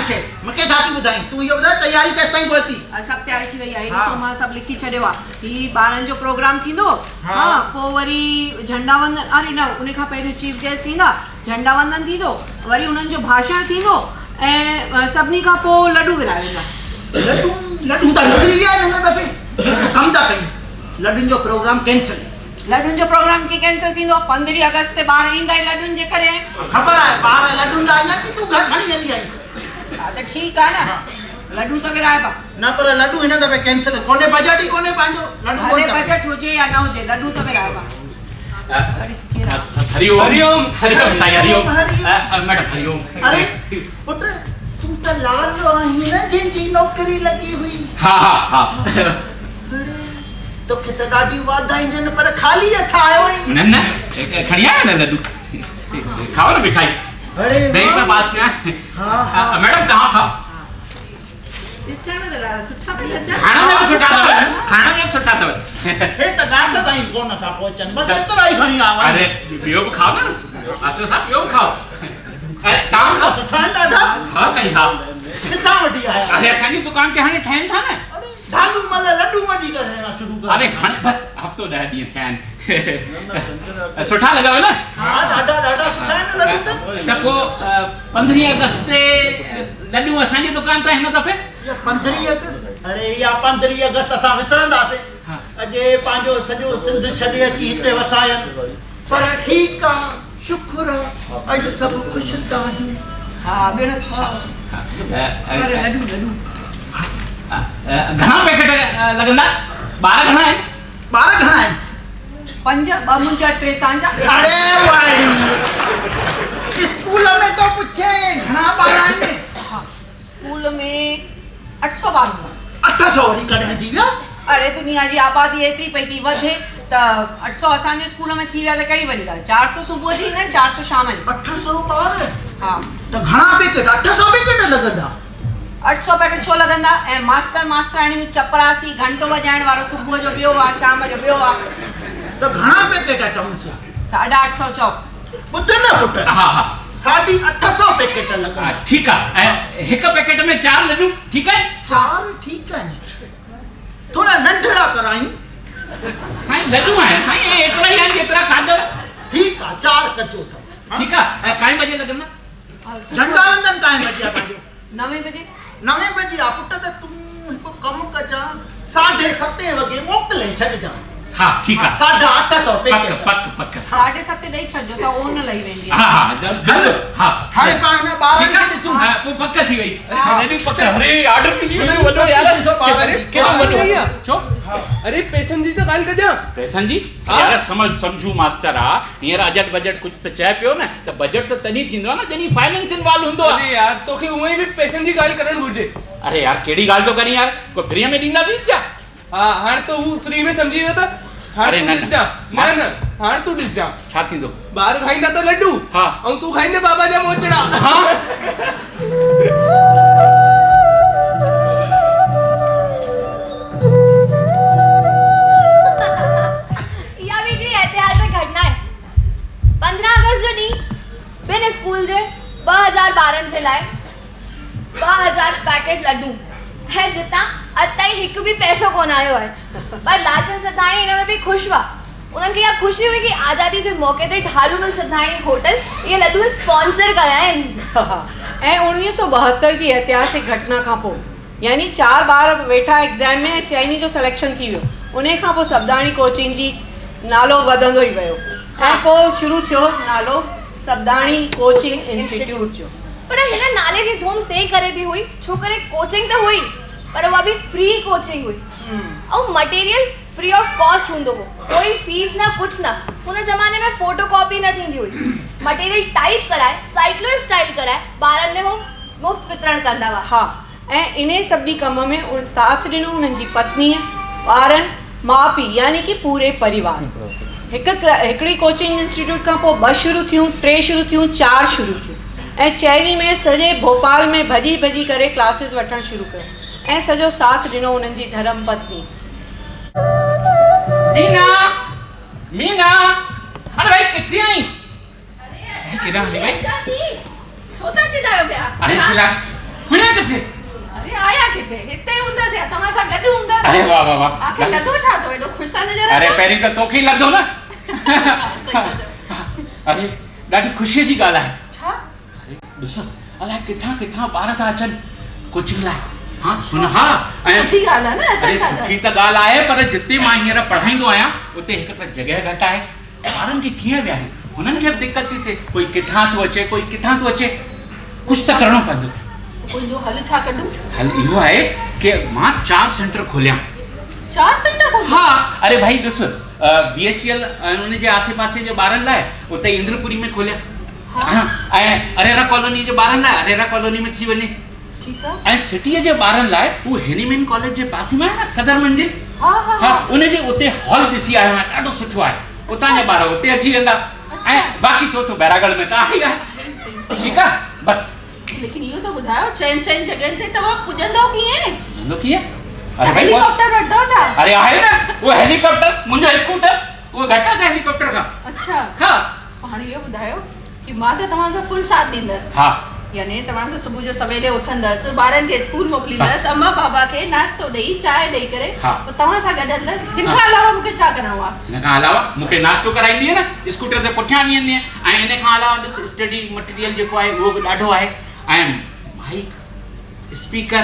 मूंखे छा थी ॿुधाई? तूं इहो ॿुधाए तयारी केसि ताईं पहुती? सभु तयारी थी वई आहे। ॾिसो मां सभु लिखी छॾियो आहे। ही ॿारनि जो प्रोग्राम थींदो। हाँ पोइ वरी झंडा वंदन, अरे न उन खां पहिरियों चीफ गेस्ट थींदा, झंडा वंदन थींदो, वरी उन्हनि जो भाषण थींदो ऐं सभिनी खां पोइ लॾूं विराए वेंदा। लड्डू त विसरी विया आहिनि हिन दफ़े। कमु था कयूं, लड्डुनि जो प्रोग्राम कैंसिल। लड्डुनि जो प्रोग्राम कीअं कैंसिल थींदो? 15 अगस्त ते ॿार ईंदा ई लड्डुनि जे करे। ख़बर आहे ॿार लड्डुनि लाइ न कि तूं घर खणी वेंदी आहीं। हा त ठीकु आहे न, लड्डू त विराइबा न, पर लड्डू हिन दफ़े कैंसिल कोन्हे, बजट ई कोन्हे पंहिंजो। लड्डू भले बजट हुजे या न हुजे, लड्डू त विराइबा। हरिओम हरिओम हरिओम साईं हरिओम। मैडम हरिओम। अरे पुट तूं त लाल आहीं न जंहिंजी नौकरी लगी हुई। हा हा हा। तोखे त ॾाढी वाधायूं ॾियनि, पर ख़ाली हथ आयो आहीं। न खणी आया न लड्डू, खाओ ना मिठाई। अरे बैंक में पास में। हाँ मैडम कहाँ था? ॾिसण में त ॾाढा सुठा पिया अचनि। खाना में सुठा अथव, खाना में सुठा अथव। हे त ॾाढा ताईं कोन था पहुचनि, बसि एतिरा ई खणी आवा। अरे ॿियो बि खाओ न, आसिफ साहब ॿियो बि खाओ। तव्हां खाओ। सुठा आहिनि ॾाढा। हाँ साईं हा। किथां वठी आया? अरे असांजी दुकान ते हाणे ठहनि था न। ढालू मल लड्डू वठी करे शुरू कर। अरे हाणे बसि हफ़्तो 10 ॾींहं थिया आहिनि। सुठा लॻव न? हा ॾाढा सुठा आहिनि लड्डू त पोइ 15 अगस्त ते लड्डू असांजी दुकान ते हिन दफ़े? 15 अगस्त? अरे इहा 15 अगस्त असां विसरंदासीं। अॼु पंहिंजो सॼो सिंध छॾे अची हिते वसायनि, पर ठीकु आहे, शुक्र आहे अॼु सभु ख़ुशि था आहिनि। हा भेण छा? अरे लड्डू घणा पैकेट लॻंदा? 12 घणा आहिनि? 12 घणा आहिनि? 5, 2 मुंहिंजा, 3 तव्हांजा। अरे वाड़ी स्कूल में तो पुछे घणा ॿार आहिनि? स्कूल में 800 ॿार हूंदा। 800 वरी कॾहिं थी विया? अरे दुनिया जी आबादी एतिरी पई थी वधे त 800 असांजे स्कूल में थी विया त कहिड़ी वॾी ॻाल्हि। 400 सुबुह जी ईंदा आहिनि, 400 शाम जो। 800 ॿार? हा त घणा पैकेट? 800 पैकेट लॻंदा? 800 पैकेट छो लॻंदा? ऐं मास्तर मास्तराणियूं चपरासी घंटो वॼाइण वारो सुबुह जो ॿियो आहे, शाम जो ॿियो आहे। त घणा पैकेट अचनि? 850 चओ। ॿुध न पुट। हा हा 850 पैकेट लॻंदा। ठीकु आहे। ऐं हिकु पैकेट में 4 लड्डू ठीकु आहे? 4 ठीकु आहिनि, थोड़ा नंढड़ा करायूं। साईं लड्डू आहिनि साईं, एतिरा ई आहिनि जेतिरा खाधव। ठीकु आहे 4 कचो अथव। ठीकु आहे। ऐं काएं बजे लॻंदा? झंडा वंदन काएं बजे आहे पंहिंजो? 9 बजे। 9 बजे आहे पुट। त तूं हिकु कमु कजां, 7:30 वॻे मोकिले छॾिजां। हा ठीकु आहे। 850 पैकेट। पक 7:30 ॾेई छॾिजो त ओन लही वेंदी आहे। हा हा बिल्कुलु। हा हाणे पाण ॿारनि खे ॾिसूं। पोइ पक थी वई। लड्डू पक। अरे ऑर्डर भी नहीं वॾो यार। अरे केॾो वॾो छो? अरे पैसनि जी त ॻाल्हि कजां। पैसनि जी यार सम्झू मास्टर आ, हींअर अजट बजट कुझु त चए पियो न, त बजट त तॾहिं थींदो आहे न जॾहिं फाइनेंस इन्वॉल्व हूंदो आहे। अरे यार तोखे उहो ई बि पैसनि जी ॻाल्हि करणु घुरिजे। अरे यार कहिड़ी ॻाल्हि थो करी यार? कोई फ्री में ॾींदासीं छा? हा हाणे त हू फ्री में सम्झी वियो त। हाणे तूं ॾिसजां। न हाणे तूं ॾिसजां छा थींदो? ॿार खाईंदा त लड्डू। हा ऐं तूं खाईंदे बाबा जा मोचड़ा। हा इहा बि हिकिड़ी ऐतिहासिक घटना आहे। 15 अगस्त जो ॾींहुं ॿिनि स्कूल जे 2000 ॿारनि जे लाइ 2000 पैकेट लड्डू ऐं जितां अॼु ताईं हिकु बि पैसो कोन आयो आहे। पर लालचंद सदाणी हिन में बि ख़ुशि हुआ। उन्हनि खे इहा ख़ुशी हुई कि आज़ादी जे मौक़े ते ढालूमल सदाणी होटल इहे लड्डू स्पॉन्सर कया आहिनि। ऐं 1972 जी ऐतिहासिक घटना खां पोइ यानी 4 ॿार वेठा एग्ज़ाम में, चइनी जो सिलेक्शन थी वियो। उन खां पोइ सब्दाणी कोचिंग जी नालो वधंदो ई वियो ऐं पोइ शुरू थियो नालो सब्दाणी कोचिंग इंस्टीट्यूट जो। पर हिन नाले जी धूम तंहिं करे बि हुई छो करे कोचिंग त हुई, पर उहा बि फ्री कोचिंग हुई। ऐं मटेरियल फ्री ऑफ कॉस्ट हूंदो हो, कोई फीस न कुछ न। हुन ज़माने में फोटोकॉपी न थींदी हुई। मटेरियल टाइप कराए साइक्लो स्टाइल कराए ॿारनि में हो मुफ़्त वितरण कंदा हुआ। हा ऐं इन सभिनी कम में साथ ॾिनो उन्हनि जी पत्नीअ, ॿारनि, माउ पीउ यानी कि पूरे परिवार। हिकिड़ी कोचिंग इंस्टीट्यूट खां पोइ 2 शुरू थियूं, 3 शुरू थियूं, 4 शुरू थियूं ऐं चेरी में सॼे भोपाल में भॼी करे क्लासिस वठणु शुरू कयो ऐं सॼो साथ ॾिनो उन्हनि जी धर्म पत्नी। मीना मीना अरे भाई कितनी आई किधर हली भाई छोटा चिल्लायो पिया अरे चिल्ला हुने किथे अरे आया किथे हिते हुंदा से तमा सा गड हुंदा अरे वाह वाह वाह आखे लदो छा तो एडो खुश था नजर अरे पहिरीं त तोखे ई लॻंदो न अरे ॾाढी ख़ुशीअ जी ॻाल्हि आहे छा अरे ॾिस अलाए किथां किथां ॿार था अचनि कोचिंग लाइ हाँ सुन हाँ सुठी ॻाल्हि आहे न अरे सुठी त ॻाल्हि आहे पर जिते मां हींअर पढ़ाईंदो आहियां उते हिकु त जॻह घटि आहे ॿारनि खे कीअं विहारियूं हुननि खे बि दिक़त थी थिए कोई किथां थो अचे कोई किथां थो अचे कुझु त करिणो पवंदो तुंहिंजो हल छा कढूं हल इहो आहे कि मां 4 सेंटर खोलियां 4 सेंटर खोलियां हाँ अरे भाई ॾिस BHEL उन जे आसे पासे जे ॿारनि लाइ उते इंद्रपुरी में खोलियां हाँ ऐं अरेरा कॉलोनी जे ॿारनि लाइ अरेरा कॉलोनी में थी वञे ठीक है ऐं सिटीअ जे ॿारनि लाइ हू हेनीमेन कॉलेज जे पासे में आहे न सदर मंजिल हाँ उन जे उते हॉल ॾिसी आयो आहियां ॾाढो सुठो आहे उतां जा ॿार उते अची वेंदा ऐं बाक़ी चौथो बैरागढ़ में त आहे ई आहे ठीकु आहे बस लेकिन इहो त ॿुधायो चइनि जॻहियुनि ते तव्हां पुॼंदो कीअं अरे भाई हेलीकॉप्टर वठंदो छा अरे आहे न वो हेलीकॉप्टर मुंहिंजो स्कूटर उहो घटि आहे हेलीकॉप्टर खां अच्छा हाँ हाणे इहो ॿुधायो कि मां त तव्हां सां फुल साथ ॾींदसि हाँ यानी तव्हां सां सुबुह जो सवेले उथंदसि ॿारनि खे स्कूल मोकिलींदसि अम्मा बाबा खे नाश्तो ॾेई चांहि ॾेई करे पोइ तव्हां सां गॾु हलंदसि हिन खां अलावा मूंखे छा करिणो आहे हिन खां अलावा मूंखे नाश्तो कराईंदी न स्कूटर ते पुठियां बीहंदी ऐं इन खां अलावा ॾिस स्टडी मटीरियल जेको आहे उहो बि ॾाढो आहे ऐं माइक स्पीकर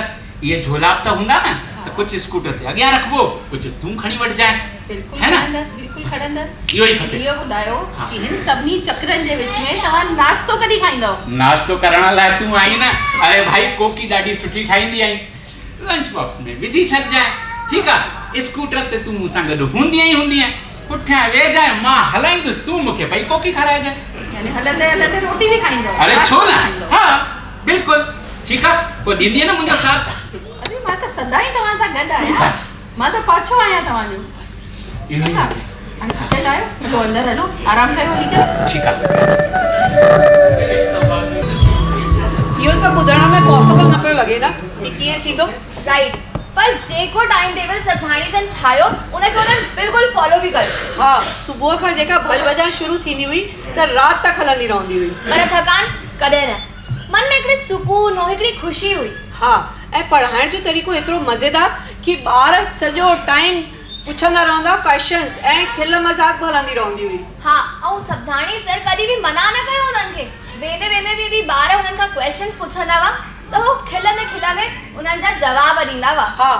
ये झोलाब त हूंदा न त कुझु स्कूटर ते अॻियां रखबो कुझु तूं खणी वठजांइ बिल्कुलु खणंदसि इहो ई खपे इहो ॿुधायो कि हिन सभिनी चक्रनि जे विच में तव्हां नाश्तो कॾहिं खाईंदव नाश्तो करण लाइ तूं आई न अरे भाई कोकी ॾाढी सुठी ठाहींदी आई लंच बॉक्स में विझी छॾजांइ ठीकु आहे स्कूटर ते तूं मूंसां गॾु हूंदी आई पुठियां वेहजांइ मां हलाईंदुसि तूं मूंखे भई कोकी खाराइजांइ यानी हलंदे हलंदे रोटी बि खाईंदव अरे छो न हाँ बिल्कुलु ठीकु आहे पोइ ॾींदीअ न मुंहिंजो साथ अरे मां त सदा ई तव्हां सां गॾु आहियां बस मां त पाछो आहियां तव्हांजो इहो ई आहे हाणे थकियल आहियो हलो अंदरि हलो आराम कयो हली करे ठीकु आहे इहो सभु ॿुधण में पॉसिबल न पियो लॻे न कि कीअं थींदो राइट पर जेको टाइम टेबल सधाणी जन ठाहियो उनखे उन्हनि बिल्कुलु फॉलो बि कयो हाँ सुबुह खां जेका भॼ भॼां शुरू थींदी हुई त राति तक हलंदी रहंदी हुई पर थकान कॾहिं न मन में हिकिड़ी सुकून हो हिकिड़ी ख़ुशी हुई हाँ ऐं पढ़ाइण जो तरीक़ो एतिरो मज़ेदार कि ॿार सॼो टाइम पुछंदा रहंदा क्वेश्चंस ऐं खिल मज़ाक बि हलंदी रहंदी हुई हाँ ऐं सधाणी सर कॾहिं बि मना न कयो उन्हनि खे वेंदे वेंदे बि यदि ॿार हुननि खां क्वेश्चंस पुछंदा हुआ त हू खिलंदे खिलंदे उन्हनि जा जवाब ॾींदा हुआ हाँ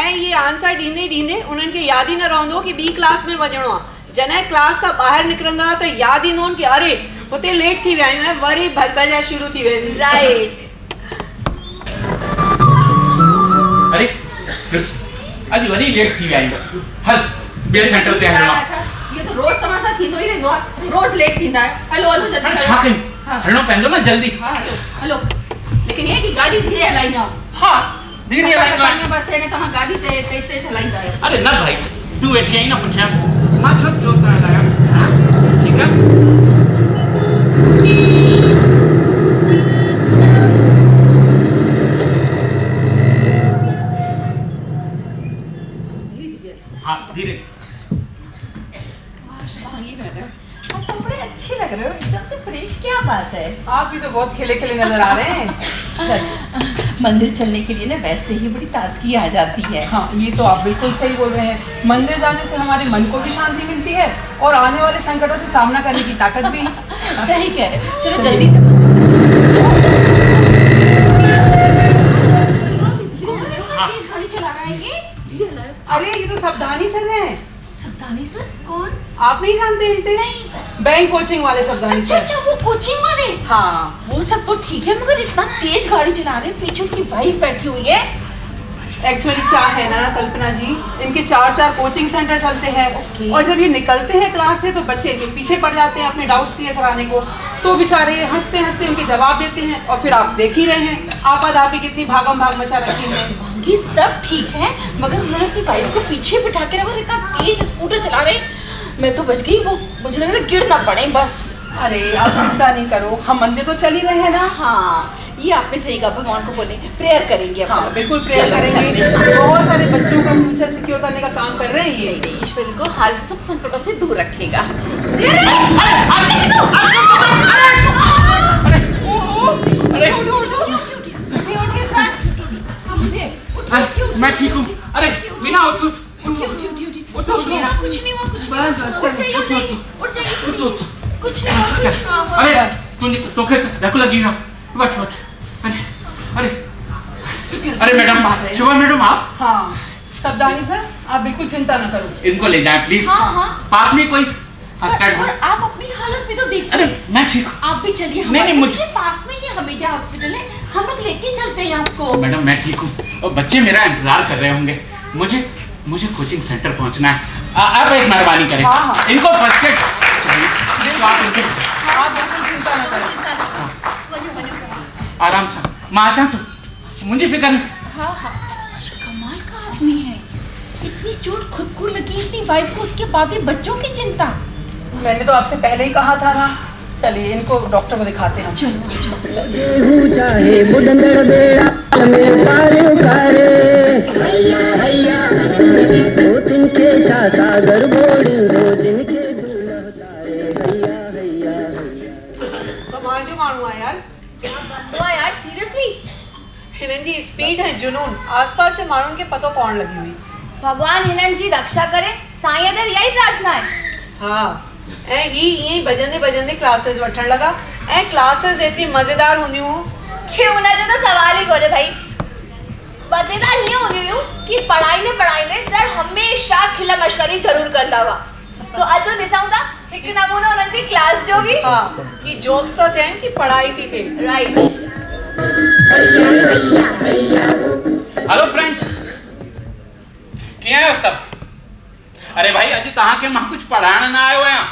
ऐं इहे आंसर ॾींदे ॾींदे उन्हनि खे यादि ई न रहंदो कि ॿी क्लास में वञिणो आहे जॾहिं क्लास खां ॿाहिरि निकिरंदा त यादि ईंदो कि अरे हुते लेट थी विया आहियूं ऐं वरी भॼ भॼा शुरू थी वेंदी राइट अरे ॾिस अॼु वरी लेट थी विया आहियूं हल ॿिए सेंटर ते हलणो आहे इहो त रोज़ तव्हां सां थींदो ई रहंदो आहे रोज़ लेट थींदा आहियो हलो जल्दी अरे छा कयूं हलणो पवंदो न जल्दी हाँ हलो लेकिन ये कि गाड़ी धीरे हलाईंदा हाँ धीरे हलाईंदा बस ने तव्हां गाड़ी तेज तेज हलाईंदा आहियो अरे न भाई तूं वेठी आई न पुठियां मां छो जोर सां हलायां ठीकु आहे हाँ धीरे आज तुम बड़े अच्छे लग रहे हो एकदम से फ्रेश क्या बात है आप भी तो बहुत खिले खिले नजर आ रहे हैं मंदिर चलने के लिए ना वैसे ही बड़ी ताजगी आ जाती है हाँ ये तो आप बिल्कुल सही बोल रहे हैं मंदिर जाने से हमारे मन को भी शांति मिलती है और आने वाले संकटों से सामना करने की ताकत भी सही कह रहे हैं चलो जल्दी से तेज गाड़ी चला रहा है ये अरे ये तो सावधानी सर हैं सप्तानी सर कौन आप नहीं जानते इनते नहीं बैंक कोचिंग वाले सावधानी सर अच्छा वो कोचिंग वाले हाँ वो सब तो ठीक है मगर इतना तेज गाड़ी चला रहे हैं पीछे उनकी वाइफ बैठी हुई है एक्चुअली क्या है ना कल्पना जी इनके 4 कोचिंग सेंटर चलते हैं और जब ये निकलते हैं क्लास से तो बच्चे इनके पीछे पड़ जाते हैं अपने डाउट्स क्लियर कराने को तो बेचारे हंसते हंसते उनके जवाब देते हैं और फिर आप देख ही रहे हैं आपाधापी कितनी भागम भाग मचा रखी है ये सब ठीक है मगर उन्होंने अपनी वाइफ को पीछे बिठा के रखा इतना तेज स्कूटर चला रहे मैं तो बच गई वो मुझे लग रहा गिर ना पड़े बस अरे आप चिंता नहीं करो हम मंदिर तो चल ही रहे हैं ना हाँ ये आपने सही कहा, भगवान को बोले प्रेयर करेंगे। हाँ बिल्कुल प्रेयर करेंगे। बहुत सारे बच्चों का फ्यूचर सिक्योर करने का काम कर रहे हैं ये। नहीं, ईश्वर इनको हर सब संकटों से दूर रखेगा। मैं ठीक हूँ। अरे मीना उठ उठ कुछ नहीं हुआ, कुछ नहीं हुआ, कुछ नहीं हुआ। अरे तोखे धक्को लगी ना, बैठ बैठ। अरे अरे मैडम, शुभा मैडम आप? हाँ सबदानी सर, आप बिल्कुल चिंता न करो। इनको ले जाएं प्लीज। हाँ। पास में कोई फर्स्ट एड हो। आप अपनी हालत भी तो देखिए। अरे मैं ठीक हूँ। आप भी चलिए, नहीं, मुझे पास में ही हमीदिया हॉस्पिटल है, हम लोग लेके चलते हैं आपको। मैडम मैं ठीक हूँ और बच्चे मेरा इंतजार कर रहे होंगे। मुझे कोचिंग सेंटर पहुँचना है। आप एक मेहरबानी करें। हाँ। इनको फर्स्ट एड आप इनके आप बिल्कुल चिंता न करो। आराम से माँ आचा तो मुझे फिक्र नहीं। हाँ कमाल का आदमी है, इतनी चोट खुद को लगी, इतनी वाइफ को, उसके बाद ही बच्चों की चिंता। मैंने तो आपसे पहले ही कहा था ना। चलिए इनको डॉक्टर को दिखाते हैं। कमाल जो माण्हू आहे यार। हुआ यार सीरियसली। हिननि जी स्पीड है जुनून, आसपास से माण्हुनि खे पतो पवण लगी हुई। भगवान हिननि जी रक्षा करे, साईं अदर यही प्रार्थना है। हाँ ऐं ही ईअं ई भॼंदे भॼंदे क्लासेस वठण लॻा ऐं क्लासेस एतिरी मज़ेदार हूंदियूं कि हुनजो त सवाल ई कोन्हे भाई। मज़ेदार हीअं हूंदियूं हुयूं कि पढ़ाईंदे सर हमेशा खिल मश्करी ज़रूर कंदा हुआ। तो अचो ॾिसूं था हिकु नमूनो हुननि जी क्लास जो बि। हाँ कि जोक्स था थियनि कि पढ़ाई थी थिए। राइट। हेलो फ्रेंड्स, कीअं आहियो सब? अरे भाई अॼु तव्हांखे मां कुझु पढ़ाइण न आयो आहियां।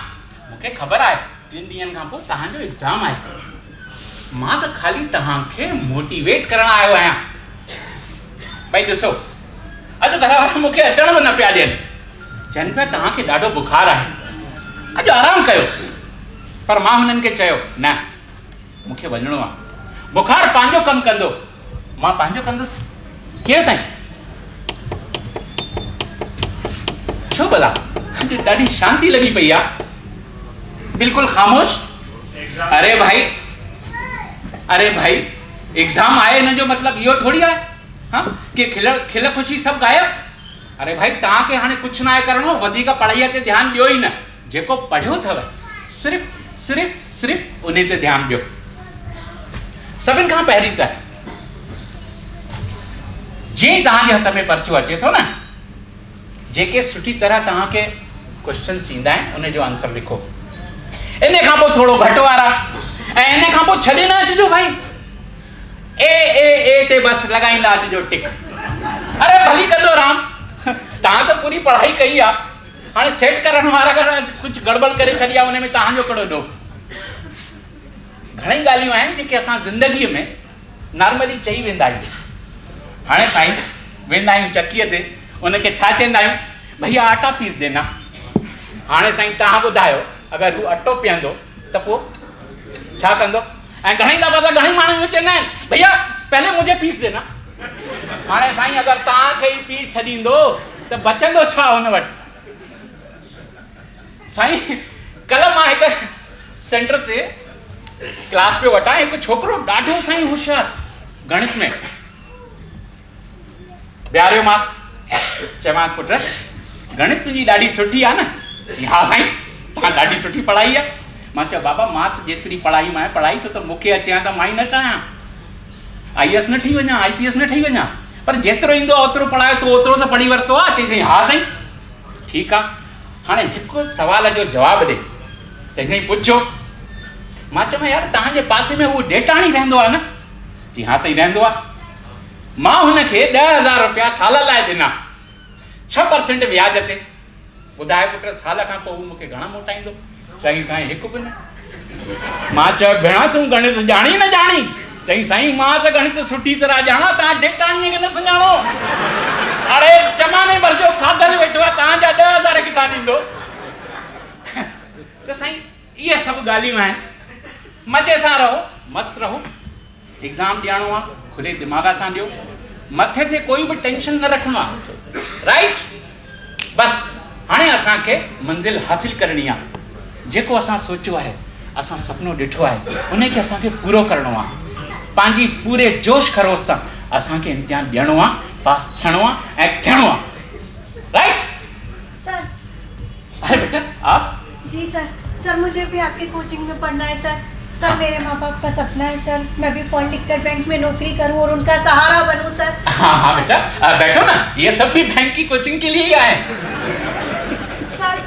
मूंखे ख़बर आहे 3 ॾींहंनि खां पोइ तव्हांजो एग्ज़ाम आहे। मां त ख़ाली तव्हांखे मोटिवेट करण आयो आहियां। भाई ॾिसो, अॼु घर वारा मूंखे अचण बि न पिया ॾियनि। चवनि पिया तव्हांखे ॾाढो बुखार आहे, अॼु आराम कयो। पर मां हुननि खे चयो न, मूंखे वञिणो आहे। बुखार पंहिंजो कमु कंदो, मां पंहिंजो कंदुसि। कीअं साईं? छो भला? ॾाढी शांती लगी पई आहे, बिल्कुल खामोश। अरे भाई एग्जाम आए न जो मतलब इहो थोड़ी आहे हाँ कि खिल खुशी सब गायब। अरे भाई तव्हांखे हाणे कुझु न आहे करणो, वधीक पढ़ाईअ ते ध्यानु ॾियो ई न। जेको पढ़ियो अथव सिर्फ़ उन ते ध्यानु ॾियो। सभिनि खां पहिरीं त जीअं ई तव्हांजे हथ में पर्चो अचे थो न, जेके सुठी तरह तव्हांखे क्वेश्चन्स ईंदा आहिनि उन जो आंसर लिखो। इन खां पोइ थोरो घटि वारा ऐं इन खां पोइ छॾे न अचिजो भाई। ए ते बसि लॻाईंदा अचिजो टिक। अरे भली कंदो राम, तव्हां त पूरी पढ़ाई कई आहे, हाणे सेट करण वारा अगरि कुझु गड़बड़ करे छॾी आहे उन में तव्हांजो कहिड़ो ॾोह। घणेई ॻाल्हियूं आहिनि जेके असां ज़िंदगीअ में नॉर्मली चई वेंदा आहियूं। हाणे साईं वेंदा आहियूं चकीअ ते, उनखे छा चवंदा आहियूं, भैया आटा पीस देना। हाणे साईं तव्हां ॿुधायो अगरि हू अटो पीअंदो त पोइ छा कंदो? ऐं घणेई दफ़ा त घणेई माण्हू इहो चवंदा आहिनि, भैया पहले मुझे पीस देना। हाणे साईं अगरि तव्हांखे ई पी छॾींदो त बचंदो छा हुन वटि? साईं कल्ह मां हिकु सेंटर ते क्लास पियो वठां, हिकु छोकिरो ॾाढो साईं होशियारु गणित में। ॿियारियो मांसि, चयोमांसि पुट गणित तुंहिंजी ॾाढी सुठी आहे न? हा साईं तव्हां ॾाढी सुठी पढ़ाई आहे। मां चयो बाबा मां त जेतिरी पढ़ाई मां पढ़ाई छो त मूंखे अचे हा त मां ई न कयां। IAS न ठही वञा, IPS न ठही वञा, पर जेतिरो ईंदो आहे ओतिरो पढ़ायो तो ओतिरो त पढ़ी वरितो आहे। चई साईं हा साईं ठीकु आहे। हाणे हिकु सवाल जो जवाबु ॾे। चई साईं पुछो। मां चयोमांसि यार तव्हांजे पासे में उहो डेटाणी रहंदो आहे न? जी हा साईं रहंदो आहे। मां हुनखे 10,000 रुपया साल लाइ ॾिना, 6% व्याज ते। ॿुधाए पुट साल खां पोइ हू मूंखे घणा मोटाईंदो? चई साईं हिकु बि न। मां चयो भेणा तूं गणित ॼाणी न ॼाणी? चई साईं मां त गणित सुठी तरह ॼाणा, तव्हां डेटाणीअ खे न सुञाणो। अरे चमाने भर जो खाधल वेठो आहे, तव्हांजा 10,000 किथां ॾींदो? त साईं इहे सभु ॻाल्हियूं आहिनि। मज़े सां रहो, मस्तु रहो, एग्जाम ॾियणो आहे खुले दिमाग सां ॾियो, मथे ते कोई बि टेंशन न रखणो आहे, राइट? बस हाणे असांखे मंज़िल हासिल करणी आहे। जेको असां सोचियो आहे, असां सपनो ॾिठो आहे, उनखे असांखे पूरो करणो आहे। पंहिंजी पूरे जोश खरोश सां असांखे इम्तिहान ॾियणो आहे, पास थियणो आहे ऐं थियणो आहे, राइट? सर। अरे बेटा आप? जी सर। सर मुझे भी आपकी कोचिंग में पढ़ना है सर। सर मेरे माँ बाप का सपना है सर, मैं भी पढ़ लिख कर बैंक में नौकरी करूं और उनका सहारा बनूं सर। हाँ हाँ बेटा, बैठो ना, ये सब भी बैंक की कोचिंग के लिए ही आए। सर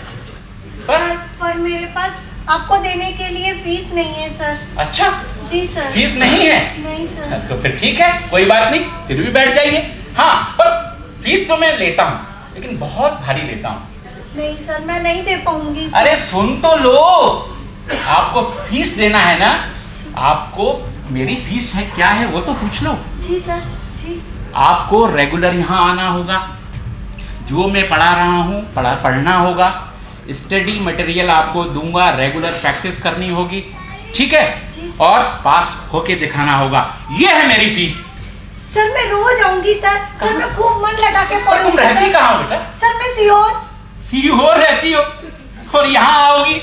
पर मेरे पास आपको देने के लिए फीस नहीं है सर। अच्छा जी सर। फीस नहीं है? नहीं सर। तो फिर ठीक है, कोई बात नहीं, फिर भी बैठ जाइए। हाँ पर फीस तो मैं लेता हूँ, लेकिन बहुत भारी लेता हूँ। नहीं सर, मैं नहीं दे पाऊंगी सर। अरे सुन तो लो, आपको फीस देना है ना, आपको मेरी फीस है क्या है वो तो पूछ लो। जी सर जी। आपको रेगुलर यहाँ आना होगा, जो मैं पढ़ा रहा हूँ पढ़ना होगा, स्टडी मटेरियल आपको दूंगा, रेगुलर प्रैक्टिस करनी होगी, ठीक है? और पास होके दिखाना होगा, ये है मेरी फीस। सर मैं रोज आऊंगी सर। सर मैं खूब मन लगा के पढ़ूंगी। तुम रहती कहाँ हो बेटा? सर मैं सीहोर। सीहोर रहती हो और यहाँ आओगी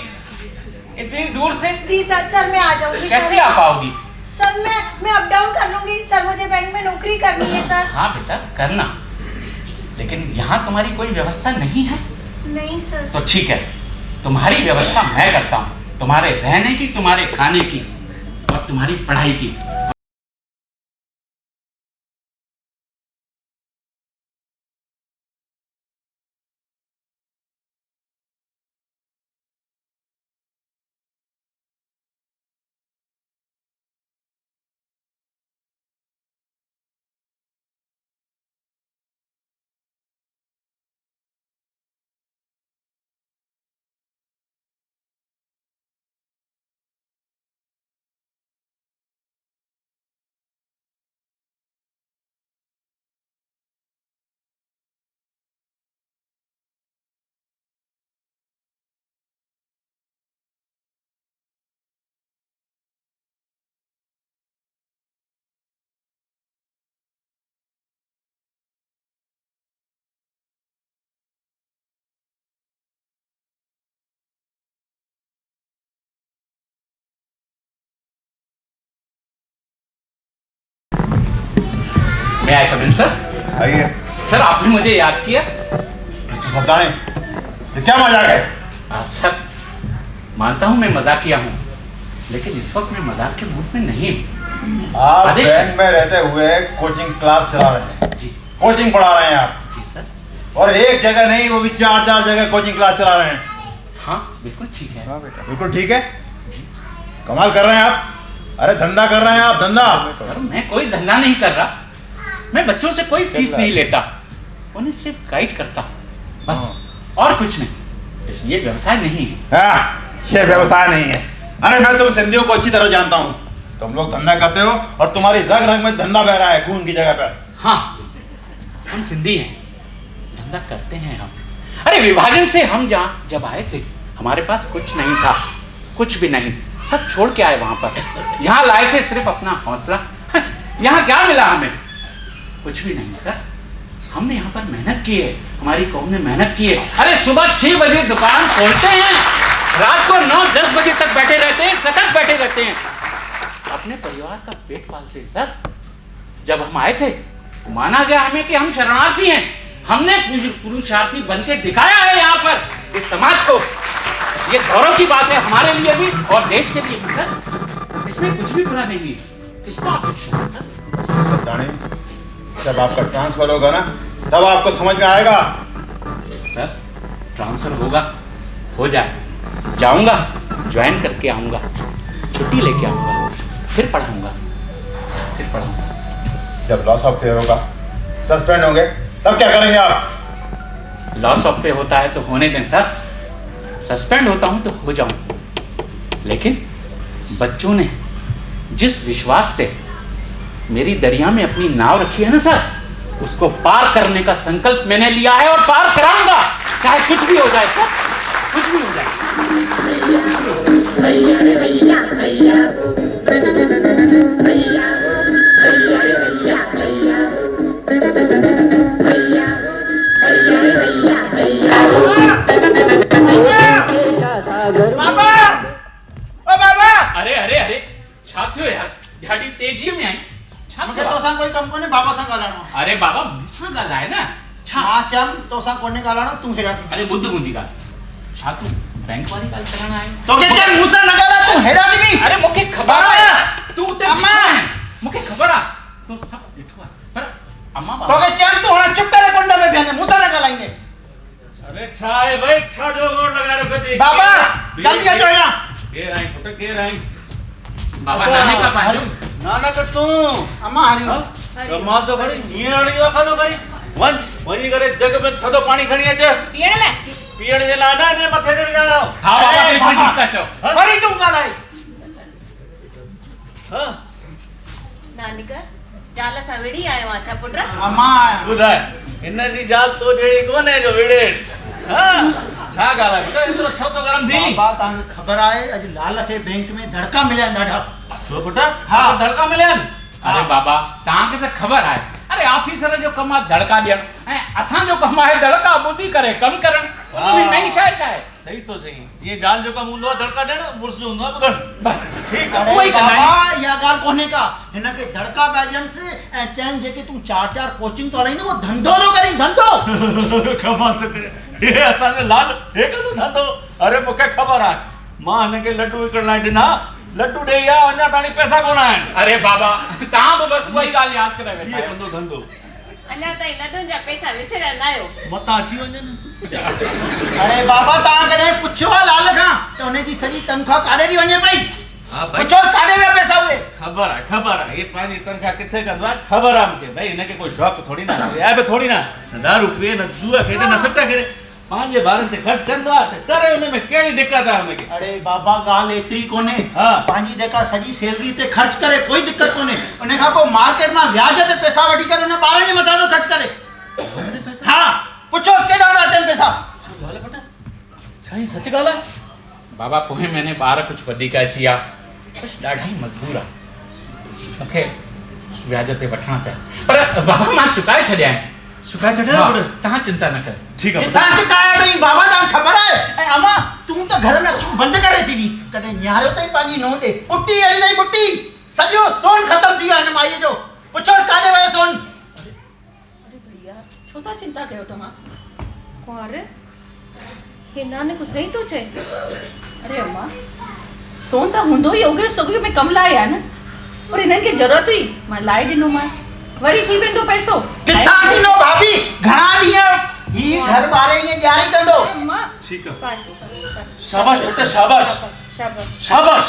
इतनी दूर से? जी सर। सर मैं आ जाऊंगी। कैसे आ पाओगी? सर मैं अप डाउन कर लूंगी सर, मुझे बैंक में नौकरी करनी है सर। हाँ बेटा करना, लेकिन यहाँ तुम्हारी कोई व्यवस्था नहीं है? नहीं सर। तो ठीक है, तुम्हारी व्यवस्था मैं करता हूँ, तुम्हारे रहने की, तुम्हारे खाने की और तुम्हारी पढ़ाई की। मैं आई कमिन सर? आइए। सर आपने मुझे याद किया? मिस्टर सबदानी, ये क्या मजाक है? सर मानता हूँ मैं मजाक किया हूँ, लेकिन इस वक्त मैं मजाक के मूड में नहीं हूँ। आप बैंक में रहते हुए कोचिंग क्लास चला रहे हैं जी, कोचिंग पढ़ा रहे हैं आप जी सर, और एक जगह नहीं वो भी 4 जगह कोचिंग क्लास चला रहे हैं। हाँ बिल्कुल ठीक है। हाँ बेटा बिल्कुल ठीक है जी। कमाल कर रहे हैं आप। अरे धंधा कर रहे हैं आप, धंधा। सर मैं कोई धंधा नहीं कर रहा, मैं बच्चों से कोई फीस नहीं लेता, उन्हें सिर्फ गाइड करता बस, और कुछ नहीं। ये व्यवसाय नहीं है। ये व्यवसाय नहीं है। अरे मैं तुम सिंधियों को अच्छी तरह जानता हूँ, तुम लोग धंधा करते हो और तुम्हारी रग रग में धंधा बह रहा है खून की जगह पर। हाँ हम सिंधी हैं, धंधा करते हैं हम। अरे विभाजन से हम जहाँ जब आए थे हमारे पास कुछ नहीं था, कुछ भी नहीं, सब छोड़ के आए वहां पर। यहाँ लाए थे सिर्फ अपना हौसला। यहाँ क्या मिला हमें? कुछ भी नहीं सर। हमने यहाँ पर मेहनत की है, हमारी कौम ने मेहनत की है। अरे सुबह 6 बजे दुकान खोलते हैं, रात को 9-10 बजे तक बैठे रहते हैं, सतत बैठे रहते हैं, अपने परिवार का पेट पालते हैं सर। जब हम आए थे माना गया हमें कि हम शरणार्थी हैं, हमने पुरुषार्थी बनके दिखाया है यहाँ पर इस समाज को। ये गौरव की बात है हमारे लिए भी और देश के लिए भी सर। इसमें कुछ भी बुरा नहीं है। किसको अपेक्षा है सर? जब आपका ट्रांसफर होगा ना तब आपको समझ में आएगा। सर ट्रांसफर होगा, हो जाए, जाऊंगा, ज्वाइन करके आऊंगा, छुट्टी लेके आऊंगा, फिर पढ़ाऊंगा। जब लॉस ऑफ पे होगा, सस्पेंड होंगे, तब क्या करेंगे आप? लॉस ऑफ पे होता है तो होने दें सर, सस्पेंड होता हूं तो हो जाऊं, लेकिन बच्चों ने जिस विश्वास से मेरी दरिया में अपनी नाव रखी है ना सर, उसको पार करने का संकल्प मैंने लिया है और पार कराऊंगा, चाहे कुछ भी हो जाए सर, कुछ भी हो जाए। ॻाल्हाइणो आहे? अरे बाबा मूंसां ॻाल्हाए न। मां चयमि तोसां कोन्हे ॻाल्हाइणो, तूं हेॾा थी। अरे ॿुध मुंहिंजी ॻाल्हि, छा तूं बैंक वारी ॻाल्हि करण आयो? तोखे चयमि मूंसां न ॻाल्हाए, तूं हेॾा थी बि। अरे मूंखे ख़बर आहे तूं उते बीठो आहे, मूंखे ख़बर आहे तूं सभु ॾिठो आहे, पर अम्मा बाबा तोखे चयमि तूं हाणे चुप करे कुंड में बीहंदे, मूंसां न ॻाल्हाईंदे। अरे छा आहे भाई, छा जो गोड़ लॻाए रखो थी? बाबा जल्दी अचो हेॾा। केर आई पुट, केर आई? बाबा नाने का पंहिंजो नानक तूं अम्मा हरी कमाल तो करी, हीअं अड़ी वखा तो करी। वञी करे जग में थधो पाणी खणी अच पीअण लाइ। पीअण जे लाइ न, ने मथे ते विझाणो। हा बाबा बिल्कुलु ठीकु था चओ। वरी तूं ॻाल्हाए। हां नानिक जाल सां विड़ी आयो आहे छा पुट? अम्मा ॿुधाए, हिन जी ज़ाल तो जहिड़ी कोन्हे जो विड़े। हां छा ॻाल्हि आहे बेटा, एतिरो छो तो गरम थी? बाबा तव्हांखे ख़बर आहे अॼु लाल खे बैंक में धड़का मिलिया आहिनि ॾाढा। छो पुट? हा धड़का मिलिया आहिनि। अरे बाबा तव्हांखे त ख़बर आहे, अरे ऑफिसर जो कमु आहे धड़का ॾियणु, ऐं असांजो कमु आहे धड़का ॿुधी करे कमु करणु। उनमें नई शइ छा आहे? सही तो सही, जीअं ज़ाल जो कमु हूंदो आहे धड़का ॾियणु, मुड़ुस जो हूंदो आहे ॿुधणु। बस ठीकु अरे आहे, उहो ई कंदा बाबा आहियूं। इहा ॻाल्हि कोन्हे का, हिनखे धड़का पिया ॾियनिसि ऐं चइनि जेके तूं 4 कोचिंग तो हलाई न उहो धंधो थो करीं, धंधो। कमाल तो करे, हे असांजो लाल हे कंदो धंधो। अरे मूंखे ख़बर आहे, मां हिनखे लड्डू विकण लाइ ॾिना, लड्डू ॾेई आ, अञा ताणी पैसा कोन आया आहिनि। अरे बाबा तव्हां बि बसि उहा ई ॻाल्हि यादि करे वेठा हीअ आहियो। कंदो धंधो, अञा ताईं लॾुनि जा पैसा विसरिया न आहियो। मतां अची वञनि। अरे बाबा तव्हां कॾहिं पुछियो आहे लाल खां त हुनजी सॼी तनख़्वाह काॾे थी वञे पई? हा भाई पुछोसि काॾे विया पैसा उहे? ख़बर आहे, हे पंहिंजी तनख़्वाह किथे कंदो आहे, ख़बर आहे मूंखे। भाई हिनखे कोई शौक़ु थोड़ी ना आहे, बि थोड़ी ना, न दारू पीए, न जुआ खेॾे, न सट्टा खेॾे, पंहिंजे ॿारनि ते ख़र्च कंदो आहे त करे, हुन में कहिड़ी दिक़त आहे हुनखे? अरे बाबा ॻाल्हि एतिरी कोन्हे, हा। पंहिंजी जेका सॼी सैलरी ते ख़र्च करे कोई दिक़त कोन्हे, उन खां पोइ मार्केट मां व्याज ते पैसा वठी करे हुन ॿारनि जे मथां थो ख़र्च करे। हा पुछोसि केॾा था अचनि पैसा। छा ई सच ॻाल्हि आहे? बाबा पोइ महीने ॿार कुझु वधीक अची विया, कुझु ॾाढा ई मजबूर आहे, मूंखे व्याज ते वठणा पिया, पर बाबा मां चुकाए छॾिया आहिनि। चुकाए छॾिया? तव्हां चिंता न कयो। ठीकु आहे किथां चुकाया अथई बाबा, तव्हांखे ख़बर आहे? ऐं अम्मा तूं त घर में अखियूं बंदि करे थी हुई, कॾहिं निहारियो अथई पंहिंजी नूंहं ॾे? पुटी अहिड़ी अथई पुटी, सॼो सोन ख़तमु थी वियो आहे हिन माईअ जो। पुछोसि काॾे वियो सोन? अरे भैया छो था चिंता कयो तव्हां? कुंवर हे नानक सही थो चए। अरे अम्मा सोन त हूंदो ई उगे सुगे में कमु लाइ आहे न, पर हिननि खे ज़रूरत हुई मां लाइ ॾिनोमांसि, वरी थी वेंदो पैसो। किथां ॾिनो भाभी, घणा ॾींहं ही घर बारे ईअं ॾियारी कंदो। अम्मा ठीकु आहे, शाबाश पुट, शाबाश शाबाश।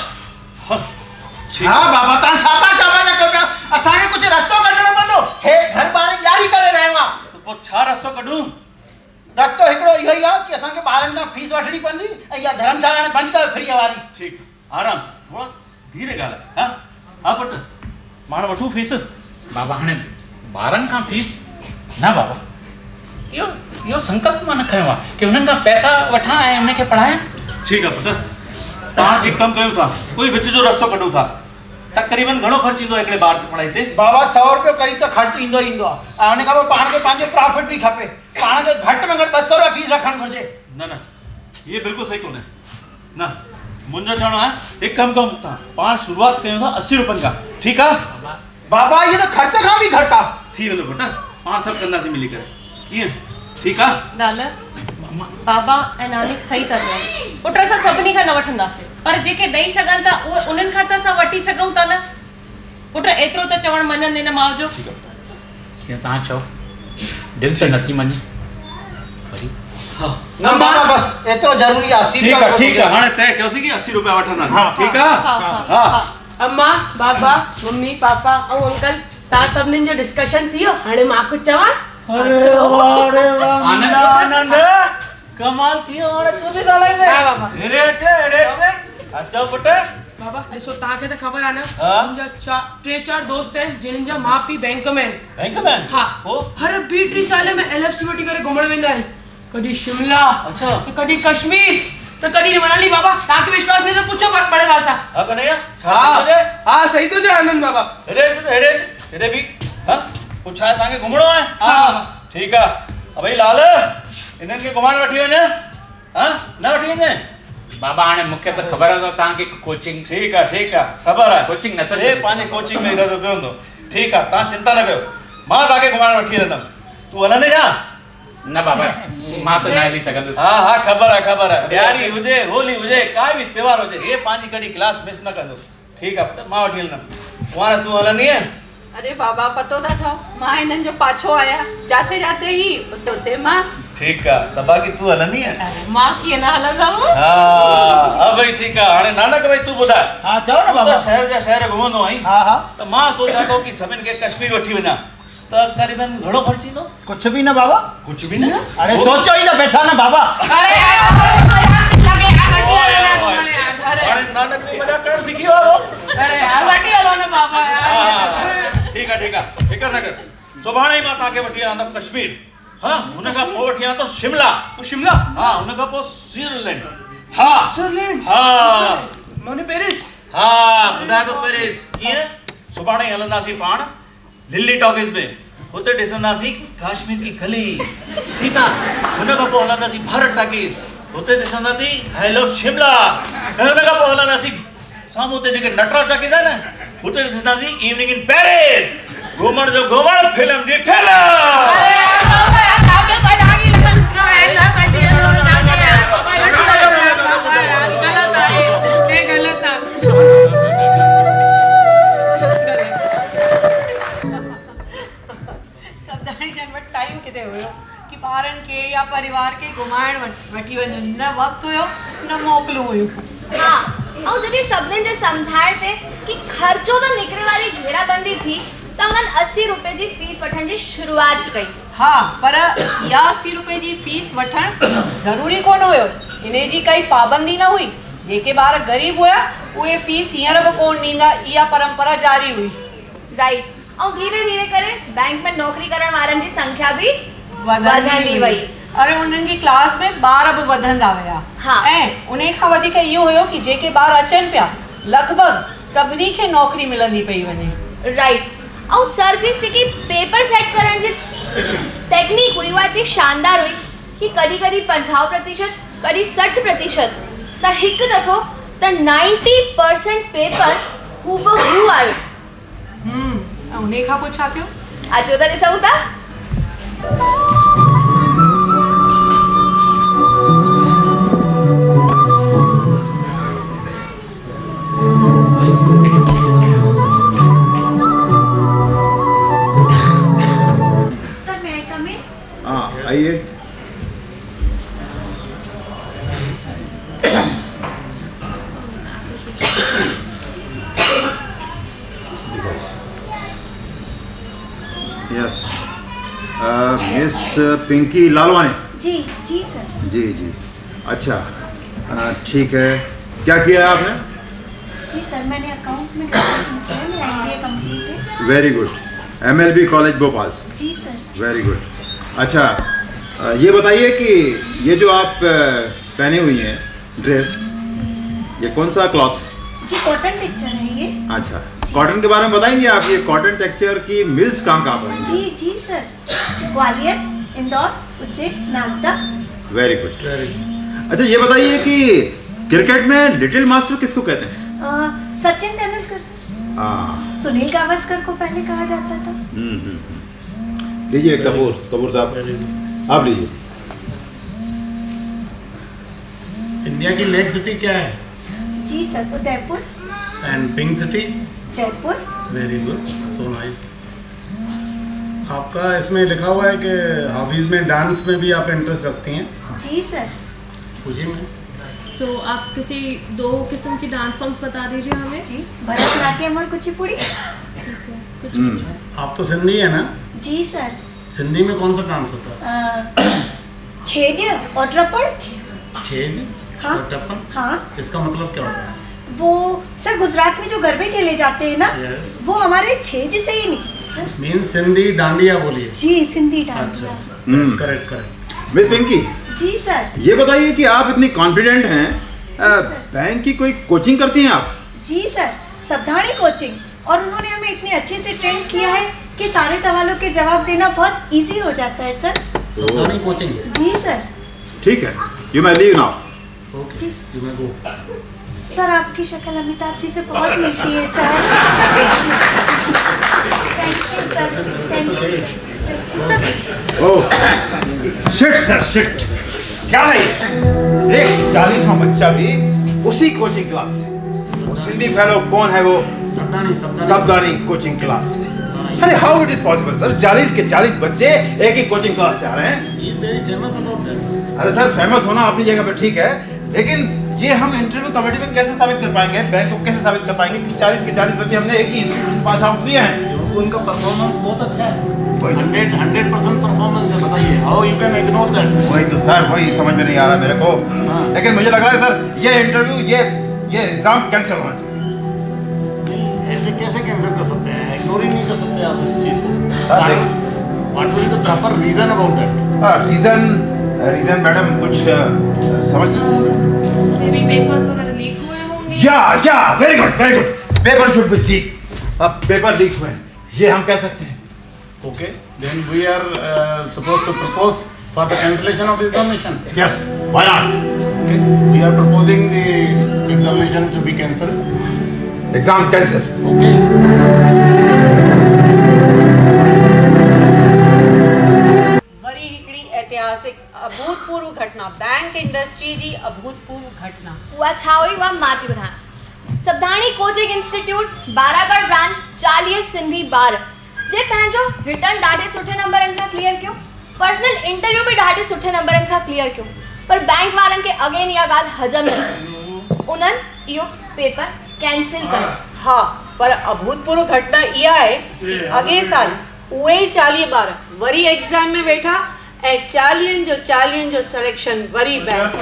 हा बाबा तव्हां शाबाश शाबाश कयो पिया, असांखे कुझु रस्तो कढणो पवंदो, हे घर बारे ॾियारी करे रहियो आहे। त पोइ छा रस्तो कढूं? रस्तो हिकिड़ो इहो ई आहे कि असांखे ॿारनि खां फीस वठणी पवंदी ऐं इहा धर्मशाला हाणे बंदि कयो फ्री वारी। ठीकु, आराम सां, थोड़ा धीरे ॻाल्हाए। हा हा पुट, मां वठूं फीस? बाबा हाणे ॿारनि खां फीस न बाबा, इहो संकल्प मां न खयो आहे कि हुननि खां पैसा वठां ऐं उनखे पढ़ायां। ठीकु आहे पुट, तव्हां हिकु कमु कयूं था, कोई विच जो रस्तो कढूं था। तक़रीबन घणो ख़र्च ईंदो आहे हिकिड़े ॿार ते पढ़ाई ते? बाबा 100 रुपयो क़रीब त ख़र्च ईंदो ई ईंदो आहे, ऐं हुन खां पोइ पाण खे पंहिंजो प्रॉफिट बि खपे, पाण खे घटि में घटि 200 रुपया फीस रखणु घुरिजे। न न, ये बिल्कुलु सही कोन्हे। न, मुंहिंजो चवणो आहे हिकु कमु कयूं था, पाण शुरूआति कयूं था 80 रुपयनि खां, ठीकु आहे? बाबा इहो त ख़र्च खां बि घटि आहे। थी वेंदो पुट, पाण सभु कंदासीं मिली करे, कीअं? ठीकु आहे? लाल बाबा ऐं नानिक सही था चवनि, पुट असां सभिनी खां न वठंदासीं, पर जेके ॾेई सघनि था उहे उन्हनि खां त असां वठी सघूं था न। पुट एतिरो त चवणु मञंदे न माउ जो। जीअं तव्हां चओ, दिलि से नथी मञे वरी। हा न बाबा बस एतिरो ज़रूरी आहे। 80 ठीकु आहे, ठीकु आहे, हाणे तय कयोसीं कि 80 रुपया वठंदासीं, ठीकु आहे? हा अम्मा बाबा मम्मी पापा ऐं अंकल तव्हां सभिनीनि जो डिस्कशन थी वियो, हाणे मां कुझु चवां? अरे वाह आनंद, कमाल थी वियो, हाणे तूं बि ॻाल्हाईंदे? हा बाबा। हेॾे अचे, हेॾे अचे। अचो पुट। बाबा ॾिसो तव्हांखे त ख़बर आहे न, हा? मुंहिंजा 3-4 दोस्त आहिनि जिन्हनि जा माउ पीउ बैंक में आहिनि। बैंक में? हा, हो? हर 2-3 साल में LFC वठी करे घुमण वेंदा आहिनि, कॾहिं शिमला, अच्छा, त कॾहिं कश्मीर, त कॾहिं मनाली। बाबा तव्हांखे विश्वास नहीं तो पूछो बड़े भाई साहब। हा कन्हैया, छा हाँ थी वञे? हाँ सही तो जा आनंद बाबा। हेॾे बि हा कुझु आहे तव्हांखे घुमणो आहे? हा ठीकु आहे। अबई लाल, इन्हनि खे घुमाइण वठी वञे? हा न वठी वञे? बाबा हाणे मूंखे त ख़बर आहे तव्हांखे कोचिंग। ठीकु आहे, ठीकु आहे, ख़बर आहे। कोचिंग न हे पंहिंजे कोचिंग में इरादो कयो हूंदो। ठीकु आहे, तव्हां चिंता न कयो। मां ताके घुमाण वठी हलंदम तू हलंदे जा न बाबा मां तो न हली सघंदुसि। हाँ हाँ खबर है ॾियारी हुजे होली हुजे का भी त्योहार हुजे ये पंहिंजी कॾहिं क्लास मिस न कंदो ठीक है पुत्र मां वठी हलंदम कुंवार तू हलंदी है अरे बाबा पतो था था मां इन्हनि जो पाछो आया जाते जाते ही उते मां ठीक है सबा की तू हलंदी है मां कीअं न हलंदम हाँ अब भाई ठीक है हाणे नानक भाई तू ॿुधाए हाँ चओ न बाबा। शहर जा शहर घुमंदो आई हाँ हाँ त मां सोचा थो कि सभिनि खे कश्मीर वठी वञा त करीबन घणो ख़र्च ईंदो कुछ भी न बाबा। कुछ भी न अरे सोचो ही ना बैठा ना बाबा। अरे नानक जी मजाक करण सीखी हो वो अरे यार वठी हलो न बाबा यार। ठीक है फिकर न कर सुभाणे ही मां ताके वठी आंदम कश्मीर हाँ हुन खां पोइ वठी आंदो शिमला शिमला हाँ हुन खां पोइ स्विट्जरलैंड हाँ स्विट्जरलैंड हाँ माने पेरिस हाँ ॿुधाए तो पेरिस कीअं सुभाणे हलंदासीं पाण दिल्ली टॉकीज़ में हुते ॾिसंदासीं कश्मीर की गली ठीक आहे हुन खां पोइ हलंदासीं भारत टॉकीज़ हुते ॾिसंदासीं हेलो शिमला हुन खां पोइ हलंदासीं साम्हूं हुते जेके नटराज टॉकीज़ आहे न हुते ॾिसंदासीं इवनिंग इन पेरिस घुमण जो घुमण फिल्म जी सभदाणी जन वटि टाइम किथे हुयो कि ॿारनि खे या परिवार खे घुमाइण वठी वञनि न वक़्तु हुयो न मोकलूं हुयूं हाँ ऐं जॾहिं सभिनीनि जे सम्झाइण ते कि ख़र्चो त निकिरे वारी घेराबंदी थी त हुननि 80 रुपए जी फीस वठण जी शुरूआत कई। हाँ पर इहा 80 रुपए जी फीस वठणु ज़रूरी कोन हुयो इन जी काई पाबंदी न हुई जेके ॿार ग़रीब हुया उहे फीस हींअर बि कोन ॾींदा इहा परंपरा जारी हुई राइट ऐं धीरे धीरे करे बैंक में नौकरी करण वारनि जी संख्या भी वधंदी वई। अरे उन्हनि जी क्लास में ॿार बि वधंदा विया हाँ ऐं उन खां वधीक इहो हुयो कि जेके ॿार अचनि पिया लॻभॻि सभिनी खे नौकरी मिलंदी पई वञे। राइट ऐं सर जी जेकी पेपर सेट करण जी टेक्निक हुई उहा एतिरी शानदार हुई कि कॾहिं कॾहिं 50% कॾहिं 60% त हिकु दफ़ो त 90% पेपर हूबहू आयो। ऐं उन खां पोइ छा थियो अचो त ॾिसूं था। सर मैं कम इन? हाँ आइए। Yes miss Pinky Lalwani. जी जी सर। जी जी अच्छा ठीक है क्या किया है आपने? जी सर मैंने अकाउंट में ग्रेजुएशन किया है मेरा MBA कंप्लीट है। Very good MLB college Bhopal. जी सर। वेरी गुड अच्छा ये बताइए कि ये जो आप पहनी हुई हैं ड्रेस ये कौन सा क्लॉथ? जी कॉटन टेक्सचर है ये। अच्छा कॉटन के बारे में बताएंगे आप ये कॉटन टेक्सचर की मिल्स कहाँ पर हैं? जी जी sir Gwalior Indore Ujjain Nalanda. Very good अच्छा ये बताइए कि क्रिकेट में लिटिल मास्टर किसको कहते हैं? सचिन तेंदुलकर सर। हाँ सुनील गावस्कर को पहले कहा जाता था। लीजिए कपूर साहब आप लीजिए। इंडिया की लेग सिटी क्या है? जी sir Udaipur. And pink city? Jaipur. Very good so nice. आपका इसमें लिखा हुआ है कि हॉबीज में डांस में भी आप इंटरेस्ट रखती हैं? जी सर। पूछिए मैं। तो आप किसी 2 किस्म की डांस फॉर्म्स बता दीजिए हमें। जी भरतनाट्यम और कुचिपुड़ी। आप तो सिंधी है ना? जी सर। सिंधी में कौन सा डांस होता है? छेज और रपड़। छेज हाँ और टप्पन? हाँ इसका मतलब क्या होता है? वो सर गुजरात में जो गरबे खेले जाते हैं ना Yes. वो हमारे छेज से ही निकले सर। मीन सिंधी डांडिया बोलिए। जी सिंधी डांडिया। अच्छा करेक्ट करेक्ट। मिस पिंकी जी सर। ये बताइए कि आप इतनी कॉन्फिडेंट हैं बैंक की कोई कोचिंग करती हैं आप? जी सर सभदाणी कोचिंग और उन्होंने हमें इतनी अच्छे से ट्रेन किया है कि सारे सवालों के जवाब देना बहुत इजी हो जाता है सर। सभदाणी कोचिंग? जी सर। ठीक है U may leave now. Okay U may go। Sir आपकी शक्ल अमिताभ जी से बहुत मिलती है sir. Oh shit sir shit, क्या है ये? एक 40वां बच्चा भी उसी कोचिंग क्लास से। वो सिंधी फेलो कौन है वो? सबदानी कोचिंग क्लास से। अरे हाउ इट इज पॉसिबल सर, 40 के 40 बच्चे एक ही कोचिंग क्लास से आ रहे हैं। अरे सर फेमस होना अपनी जगह पे ठीक है, लेकिन ये हम इंटरव्यू कमेटी में कैसे साबित कर पाएंगे, बैंक को कैसे साबित कर पाएंगे कि 40 के 40 बच्चे हमने एक ही इंस्टीट्यूट से पास आउट किए हैं? क्योंकि उनका परफॉर्मेंस बहुत अच्छा है, 100% परफॉर्मेंस है। बताइए हाउ यू कैन इग्नोर दैट? वही तो सर, वही समझ में नहीं आ रहा मेरे को। लेकिन मुझे लग रहा है सर ये इंटरव्यू ये एग्जाम कैंसिल होना चाहिए। ऐसे कैसे कैंसिल कर सकते हैं? इग्नोर ही नहीं कर सकते आप इस चीज को। What will be the proper reason about that? Reason madam कुछ समझ सकते हैं? Maybe papers वगैरह लीक हुए होंगे। या very good, paper should be leak. अब पेपर लीक हुए ये हम कह सकते हैं। Okay, then we are supposed to propose for the cancellation of the examination. Yes, why not? Okay, we are proposing the examination to be cancelled. Exam cancel. Okay. वरी हिकिड़ी ऐतिहासिक अभूतपूर्व घटना, बैंक इंडस्ट्री जी अभूतपूर्व घटना। उहा छा हुई उहा मां थी ॿुधायां। Sabdani coaching institute Baragarh branch 40 Sindhi ॿार जे पंहिंजो रिटर्न ॾाढे सुठे नंबरनि खां क्लियर कयो, पर्सनल इंटरव्यू बि ॾाढे सुठे नंबरनि खां क्लियर कयो, पर बैंक वारनि खे अगेन इहा ॻाल्हि हजम न थी। उन्हनि इहो पेपर कैंसिल कयो। हाँ, पर अभूतपूर्व घटना इहा आहे कि अॻे साल उहे ई 40 ॿार वरी एग्ज़ाम में वेठा ऐं 40 जो सिलेक्शन वरी बैंक।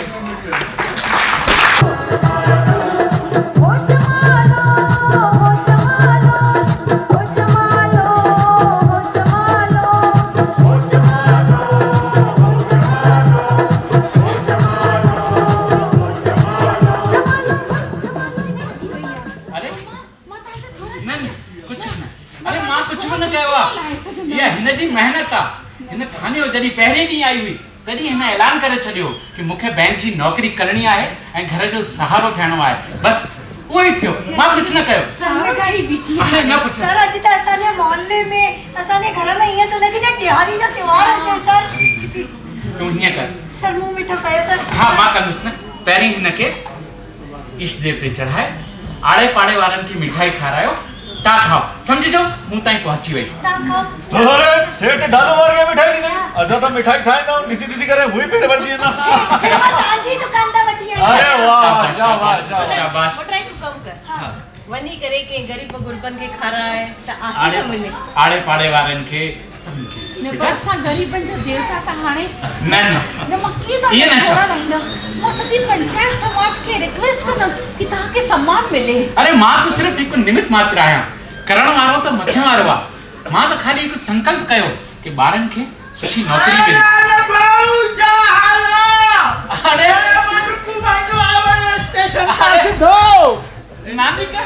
ये हिन जी मेहनत आहे। हिन ठानियो जॾहिं पहिरें ॾींहुं आई हुई तॾहिं हिन ऐलान करे छॾियो कि मूंखे बैंक जी नौकरी करणी आहे ऐं घर जो सहारो थियणो आहे। बस उहो ई थियो, मां कुझु न कयो। अरे न पुछो सर, अॼु त असांजे मोहल्ले में असांजे घर में ईअं थो लॻे ॼण ॾियारी जो त्योहार अचे सर। तूं हीअं कर सर, मुंहुं मिठो कयो सर। हाँ, मां कंदुसि न। पहिरीं हिन खे ईष्ट देव ते चढ़ाए, आड़े पाड़े वारनि खे मिठाई खारायो, ता खाओ, समझजो मूं ताईं पहुची वई। अरे सेठ ढालो मार के मिठाई दी गई। असा तो मिठाई ठाईंदा ॾिसी ॾिसी करे मुई पेट भर दिए ना। मां तांजी दुकान ता वठी आई। अरे वाह, शाबाश शाबाश। पुटाई तू कम कर, वनी करे के गरीब गुरबन के खाराए त आसीस मिले। आड़े पाड़े वारनि खे ने बरसा गरीबन जो देवता ता हाणे न मक्की दा ये न थोड़ा रहंदा। मां सजी पंचायत समाज के रिक्वेस्ट कंदम कि ताके सम्मान मिले। अरे मां तो सिर्फ एक निमित्त मात्र आया, करण वारो तो मथे वारो आ। मां तो खाली एक संकल्प कयो कि बारन के सुठी नौकरी मिले। अरे बाऊ जा हाला। अरे मटकू बाजू आवे स्टेशन पर सिधो नानी का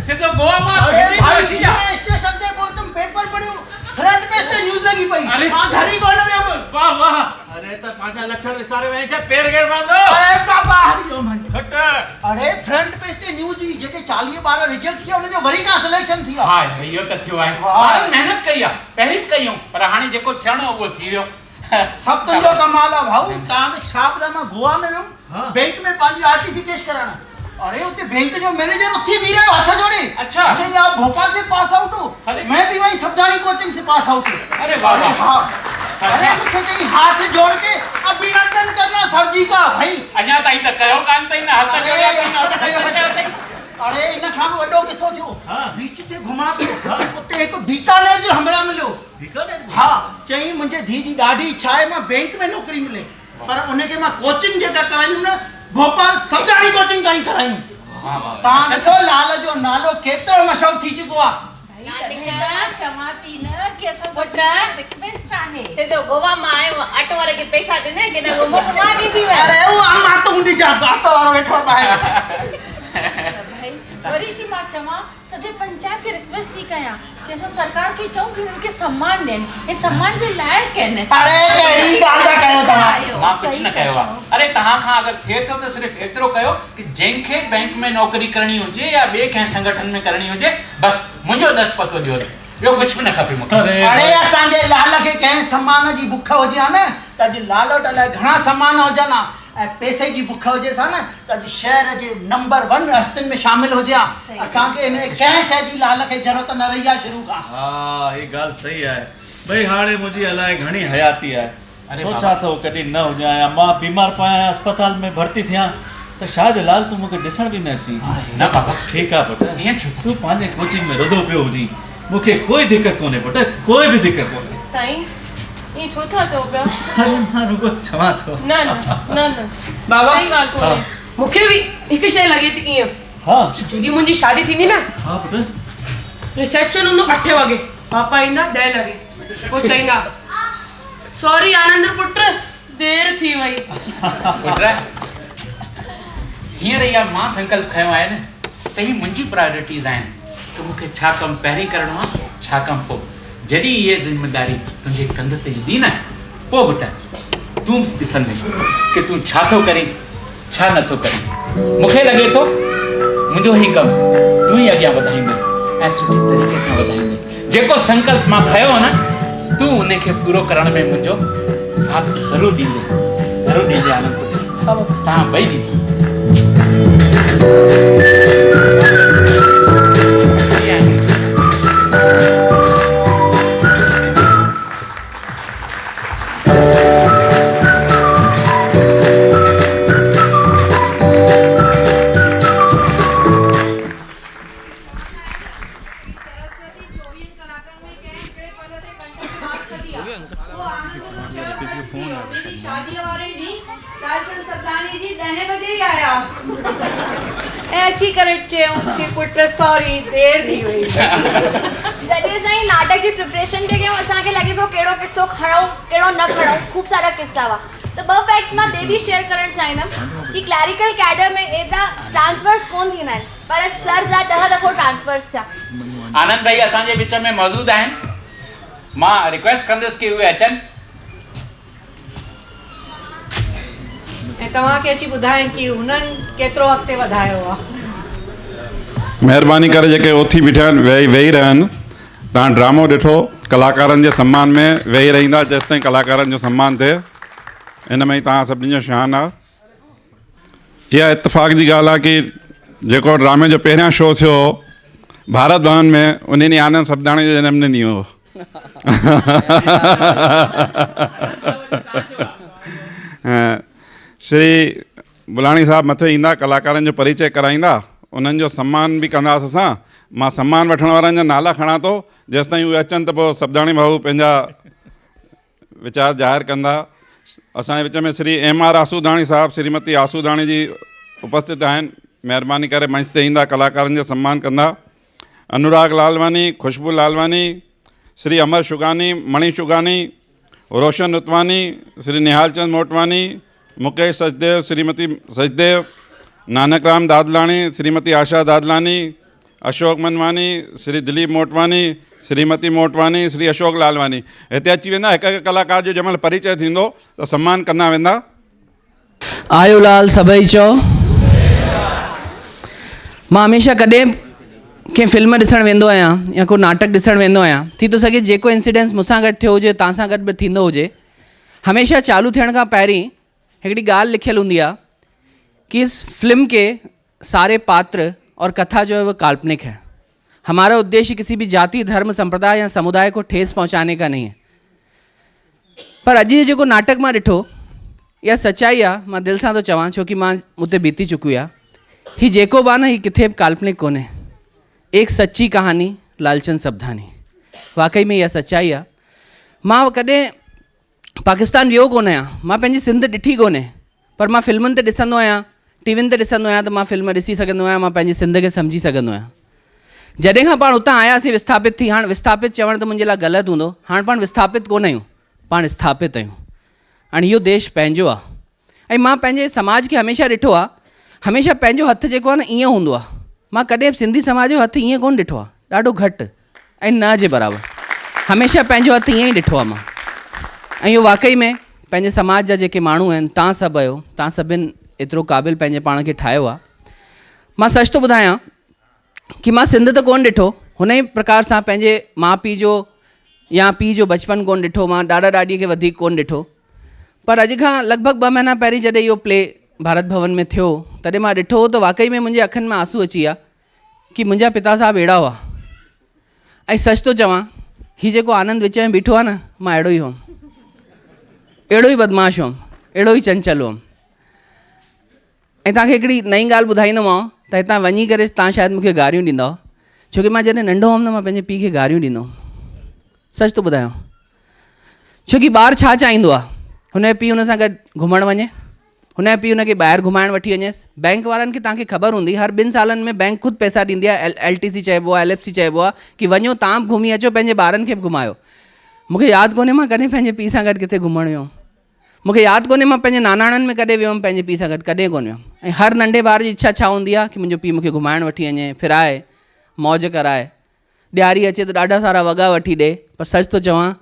सिधो गोवा मां भेजी पहुंची जा। स्टेशन ते पहुंचम, पेपर पढ़ियो, फ्रंट पेज ते न्यूज़ लगी पई। अरे मां घरी कोन वियम। वाह वाह। अरे त पांचा लक्षण विसारे वही छे, पेर गेर बांधो। अरे बाबा हरिओम हट। अरे फ्रंट पेज ते न्यूज़ जी जेके 40 ॿार रिजेक्ट थिया उन जो वरी का सिलेक्शन थिया। हां, इहो त थियो आहे। मां मेहनत कई आ, पहिरीं कयूं, पर हाणे जेको थियणो उहो थी वियो। सब तुंहिंजो कमाल आहे भाऊ। तव्हां में छा ॿुधायां, मां गोवा में वियुमि बैंक में पंहिंजी आरटीसी टेस्ट कराइण। अरे उते बैंक जो मैनेजर उठी भी रहा हथ जोड़े। अच्छा, चई आप भोपाल से पास आउट हो? मैं भी वही सबदारी कोचिंग से पास आउट हूँ। अरे वाह वाह। हाँ, अरे मुझे कहीं हाथ जोड़ के अभिनंदन करना सर जी का भाई। अञा ताईं त कयो कान तई न, हथ जोड़िया। अरे इन खां भी वॾो किस्सो थियो। बीच ते घुमा पियो, उते हिकु बीकानेर जो हमरा मिलियो। बीकानेर? हाँ, चई मुंहिंजे धीउ जी ॾाढी इच्छा आहे मां बैंक में नौकरी मिले, पर उनखे मां कोचिंग जेका कराईंदुमि न भोपाल सबदारी कोचिंग ताईं करायूं। तव्हां ॾिसो लाल जो नालो केतिरो मशहूरु थी चुको आहे। चवाती न कि असां पुटा रिक्वेस्ट आहे। सिधो गोवा मां आयो, ऑटो वारे के पैसा ॾिने कि न गोवा मां ॾींदी वे। अरे उहा मां तो हुंदी जा, ऑटो वारो वेठो ॿाहिरि। भाई वरी थी मां चवां, सॼे पंचायत खे रिक्वेस्ट थी कयां कि असां सरकार खे चऊं कि उनखे सम्मान ॾियनि, हे सम्मान जे लाइक़ आहिनि। अरे कहिड़ी ॻाल्हि था कयो तव्हां? मां कुझु न कयो आहे। अरे तव्हां खां अगरि थिए थो त सिर्फ़ु एतिरो कयो कि जंहिंखे बैंक में नौकरी करणी हुजे या ॿिए कंहिं संगठन में करणी हुजे, बसि मुंहिंजो दस पतो ॾियो, ॿियो कुझु बि न खपे मूंखे। अरे असांजे लाल खे कंहिं सम्मान जी बुख हुजे हा न त अॼु लालट लाइ घणा सम्मान हुजनि हा, ऐं पैसे जी बुख हुजे सा न त अॼु शहर जे नंबर 1 हस्तियुनि में शामिल हुजे हा। असांखे इन कंहिं शइ जी लाल खे ज़रूरत न रही आहे शुरू खां। हा, ये ॻाल्हि सही आहे भई। हाणे मुंहिंजी अलाए घणी हयाती आहे। सोचा थो कॾहिं न हुजां या मां बीमार पिया अस्पताल में भर्ती थियां त शायदि लाल तूं मूंखे ॾिसण बि न अची। न बाबा, ठीकु आहे पुटु, ईअं छो तूं पंहिंजे कोचिंग में रुधो पियो हुजी, मूंखे कोई दिक़त कोन्हे पुटु, कोई बि दिक़त कोन्हे। साईं ये छो था चओ पिया? अरे मां रुगो चवां थो। न न न न बाबा सही ॻाल्हि कोन्हे। मूंखे बि हिकु शइ लॻे थी ईअं, हाँ जॾहिं मुंहिंजी शादी थींदी न, हाँ पुटु, रिसेप्शन हूंदो 8 वॻे, पापा ईंदा 10 लॻे, पोइ चईंदा सॉरी आनंद पुट देर थी वई। पुट हींअर इहा मां संकल्प खयो आहे न त ही मुंहिंजी प्रायोरिटीज़ आहिनि त मूंखे छा कमु पहिरीं करिणो आहे, छा कमु पोइ। जॾहिं इहे ज़िम्मेदारी तुंहिंजे कंध ते ईंदी न, पोइ बेटा तूं ॾिसंदे कि तूं छा थो करीं, छा नथो करीं। मूंखे लॻे थो मुंहिंजो ही कमु तूं ई अॻियां वधाईंदे ऐं सुठी तरीक़े सां वधाईंदे। जेको संकल्प मां खयो हो न, तूं उनखे पूरो करण में मुंहिंजो साथ ज़रूरु ॾींदे आनंद पुट। तव्हां ॿई ॾींदा। शादी वारे ॾींहुं लालचंद सब्दानी जी 10 बजे ई आया ऐं अची करे चयूं कि पुट सॉरी देर थी वई। जॾहिं असां नाटक जी प्रिपरेशन पे कयूं, असांखे लॻे पियो कहिड़ो किस्सो खणूं कहिड़ो न खणूं, ख़ूब सारा किस्सा हुआ। त 2 फैक्ट्स मां ॿिए बि शेयर करणु चाहींदमि कि क्लैरिकल कैडर में एॾा ट्रांसफर्स कोन थींदा आहिनि, पर सर जा 10 दफ़ो ट्रांसफर्स थिया। आनंद भाई असांजे विच में मौजूद आहिनि, मां रिक्वेस्ट कंदुसि कि उहे अचनि ऐं तव्हांखे अची ॿुधाइनि कि हुननि केतिरो अॻिते वधायो आहे। महिरबानी करे जेके उथी बीठा आहिनि वेही रहनि। तव्हां ड्रामो ॾिठो, कलाकारनि जे सम्मान में वेही रहंदा जेसि ताईं कलाकारनि जो सम्मान थिए। इन में ई तव्हां सभिनी जो शान आहे। इहा इत्तेफ़ाक़ जी ॻाल्हि आहे कि जेको ड्रामे जो पहिरियां शो थियो भारत भवन में, उन ॾींहुं आनंद सब्दाणी जो जनमदिन ॾींहुं हो। श्री बुलाणी साहब मथे ईंदा, कलाकारनि जो परिचय कराईंदा, उन्हनि जो सम्मान बि कंदासीं असां। मां सम्मान वठण वारनि जा नाला खणा थो, जेसि ताईं उहे अचनि त पोइ सब्दाणी भाऊ पंहिंजा वीचार ज़ाहिर कंदा। असांजे विच में श्री M.R. आसूदाणी साहब, श्रीमती आसूदाणी जी उपस्थित आहिनि। महिरबानी करे मंच ते ईंदा, कलाकारनि जो सम्मान कंदा। अनुराग लालवानी, खुशबू लालवानी, श्री अमर शुगानी, मणि शुगानी, रोशन उतवानी, श्री निहालचंद मोटवानी, मुकेश सचदेव, श्रीमती सचदेव, नानक राम दादलानी, श्रीमती आशा दादलानी, अशोक मनवानी, श्री दिलीप मोटवानी, श्रीमती मोटवानी, श्री अशोक लालवानी। हिते अची वेंदा, हिकु हिकु कलाकार जो जंहिं महिल परिचय थींदो त सम्मान कंदा वेंदा। आयो लाल सभई चओ। मां हमेशह कॾहिं कंहिं फिल्म ॾिसणु वेंदो आहियां या को नाटक ॾिसणु वेंदो आहियां, थी थो सघे जेको इंसिडेंस मूंसां गॾु थियो हुजे तव्हां सां गॾु बि थींदो हुजे। हमेशा चालू थियण खां पहिरीं हिकिड़ी ॻाल्हि लिखियलु हूंदी आहे कि इस फिल्म के सारे पात्र और कथा जो है वो काल्पनिक है। हमारा उद्देश्य किसी भी जाति, धर्म, संप्रदाय या समुदाय को ठेस पहुंचाने का नहीं है। पर अॼु जेको नाटक मां ॾिठो, इहा सच्चाई आहे, मां दिलि सां थो चवां, छो कि मां उते बीती चुकी आहे। ही जेको बि आहे न, ही किथे बि काल्पनिक कोन्हे। एक सच्ची कहानी लालचंद सब्दानी, वाकई में इहा सच्चाई आहे। मां कॾहिं पाकिस्तान वियो कोन आहियां, मां पंहिंजी सिंध ॾिठी कोन्हे, पर मां फिल्मुनि ते ॾिसंदो आहियां, टीवियुनि ते ॾिसंदो आहियां त मां फिल्म ॾिसी सघंदो आहियां, मां पंहिंजी सिंध खे सम्झी सघंदो आहियां। जॾहिं खां पाण उतां आयासीं विस्थापित थी, हाणे विस्थापित चवणु त मुंहिंजे लाइ ग़लति हूंदो, हाणे पाण विस्थापित कोन आहियूं, पाण स्थापित आहियूं। हाणे इहो देश पंहिंजो आहे। ऐं मां पंहिंजे समाज खे हमेशह ॾिठो आहे, हमेशह पंहिंजो हथु जेको आहे न ईअं हूंदो आहे। मां कॾहिं सिंधी समाज जो हथु ईअं कोन ॾिठो आहे, ॾाढो घटि। ऐं न जे बराबरि हमेशह पंहिंजो हथु ईअं ई ॾिठो आहे मां। ऐं इहो वाक़ई में पंहिंजे समाज जा जेके माण्हू आहिनि, तव्हां सभु आहियो, तव्हां सभिनि एतिरो क़ाबिल पंहिंजे पाण खे ठाहियो आहे। मां सच थो ॿुधायां कि मां सिंध त कोन ॾिठो, हुन ई प्रकार सां पंहिंजे माउ पीउ जो या पीउ जो बचपन कोन ॾिठो, मां ॾाॾा ॾाॾीअ खे वधीक कोन ॾिठो। पर अॼु खां लॻभॻि 2 महीना पहिरीं जॾहिं इहो प्ले भारत भवन में थियो, तॾहिं मां ॾिठो त वाक़ई में मुंहिंजे अखियुनि में आंसू अची विया कि मुंहिंजा पिता साहिबु अहिड़ा हुआ। ऐं सच थो चवां, हीउ जेको आनंद विच में बीठो आहे न, मां अहिड़ो ई हुउमि, अहिड़ो ई बदमाश हुउमि, अहिड़ो ई चंचल हुउमि। ऐं तव्हांखे हिकिड़ी नई ॻाल्हि ॿुधाईंदोमांव त हितां वञी करे तव्हां शायदि मूंखे गारियूं ॾींदव, छोकी मां जॾहिं नंढो हुउमि न, मां पंहिंजे पीउ खे गारियूं ॾींदो हुउमि। सच थो ॿुधायां, छोकी ॿारु छा चाहींदो आहे, हुनजो पीउ हुन सां गॾु घुमणु वञे, हुनजो पीउ हुनखे ॿाहिरि घुमाइणु वठी वञेसि। बैंक वारनि खे तव्हांखे ख़बर हूंदी, हर 2 सालनि में बैंक ख़ुदि पैसा ॾींदी आहे, LTC चइबो आहे, LFC चइबो आहे, कि वञो तव्हां बि घुमी अचो, पंहिंजे ॿारनि खे बि घुमायो। मूंखे यादि कोन्हे मां कॾहिं पंहिंजे पीउ सां गॾु किथे घुमणु वियो हुउमि, मूंखे यादि कोन्हे मां पंहिंजे नानाणनि में कॾहिं वियो हुउमि पंहिंजे पीउ सां गॾु, कॾहिं कोन वियुमि। ऐं हर नंढे ॿार जी इच्छा छा हूंदी आहे कि मुंहिंजो पीउ मूंखे घुमाइणु वठी वञे, फिराए, मौज कराए, ॾियारी अचे त ॾाढा सारा वॻा वठी ॾे। पर सच थो चवां,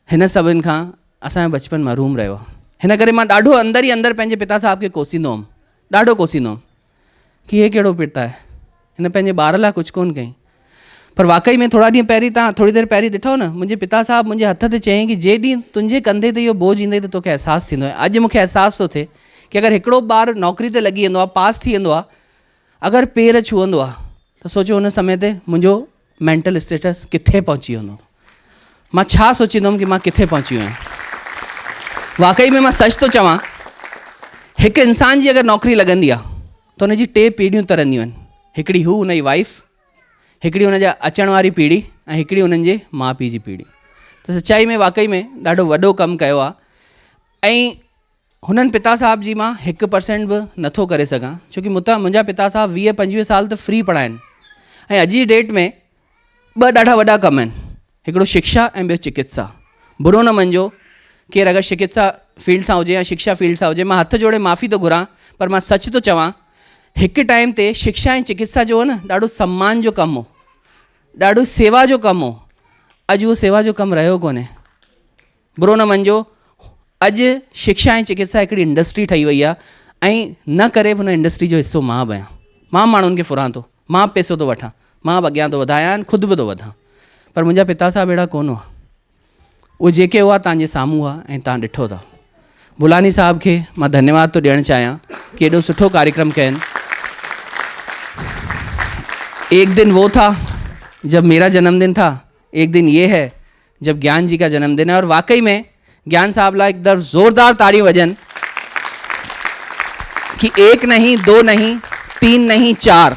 हिन सभिनि खां असांजो बचपन महरूम रहियो आहे। हिन करे मां ॾाढो अंदरि ई अंदरि पंहिंजे पिता साहिब खे कोसींदो हुउमि, ॾाढो कोसींदो हुउमि कि हे कहिड़ो पिता आहे, हिन पंहिंजे ॿार लाइ कुझु कोन कयईं। पर वाक़ई में थोरा ॾींहं पहिरीं, तव्हां थोरी देरि पहिरीं ॾिठो न, मुंहिंजे पिता साहिबु मुंहिंजे हथ ते चयईं कि जे ॾींहुं तुंहिंजे कंधे ते इहो बोझ ईंदई त तोखे अहसासु थींदो आहे। अॼु मूंखे अहसासु थो थिए कि अगरि हिकिड़ो ॿारु नौकिरी ते लॻी वेंदो आहे, पास थी वेंदो आहे, अगरि पेर छुहंदो आहे, त सोचो हुन समय ते मुंहिंजो मेंटल स्टेटस किथे पहुची वेंदो, मां छा सोचींदुमि कि मां किथे पहुची वियो आहियां। वाक़ई में मां सच थो चवां, हिकु इंसान जी अगरि नौकिरी लॻंदी आहे त हुनजी 2 पीढ़ियूं तरंदियूं आहिनि, हिकिड़ी हू हुनजी वाइफ, हिकिड़ी हुनजा अचण वारी पीढ़ी, ऐं हिकिड़ी हुननि जे माउ पीउ जी पीढ़ी। त सचाई में वाक़ई में ॾाढो वॾो कमु कयो आहे। ऐं हुननि पिता साहिब जी मां 1% बि नथो करे सघां, छोकी मुंहिंजा पिता साहिबु 20-25 साल त फ्री पढ़ाइनि। ऐं अॼु जी डेट में 2 ॾाढा वॾा कम आहिनि, हिकिड़ो शिक्षा ऐं ॿियो चिकित्सा। बुरो न मञिजो, केरु अगरि चिकित्सा फील्ड सां हुजे या शिक्षा फील्ड सां हुजे, मां हथ जोड़े माफ़ी थो घुरां, पर मां सच थो चवां, हिकु टाइम ते शिक्षा ऐं चिकित्सा जो हो न, ॾाढो सम्मान जो कमु हो, ॾाढो सेवा जो कमु हो। अॼु उहो सेवा जो कमु रहियो कोन्हे। बुरो न मञिजो, अॼु शिक्षा ऐं चिकित्सा हिकिड़ी इंडस्ट्री ठही वई आहे, ऐं न करे हुन इंडस्ट्री जो हिसो मां बि आहियां। मां माण्हुनि खे फुरां थो, मां पैसो थो वठां, मां अॻियां थो वधायां, ख़ुदि बि थो वधां। पर मुंहिंजा पिता साहिबु अहिड़ा कोन हुआ, उहे जेके हुआ तव्हांजे साम्हूं हुआ ऐं तव्हां ॾिठो था। बुलानी साहिब खे मां धन्यवाद थो ॾियणु चाहियां कि एॾो सुठो कार्यक्रम कयनि। एक दिन वो था जब मेरा जन्मदिन था, एक दिन ये है जब ज्ञान जी का जन्मदिन है। और वाकई में ज्ञान साहब ला एक दर जोरदार ताड़ियां वजन कि 1 नहीं 2 नहीं 3 नहीं 4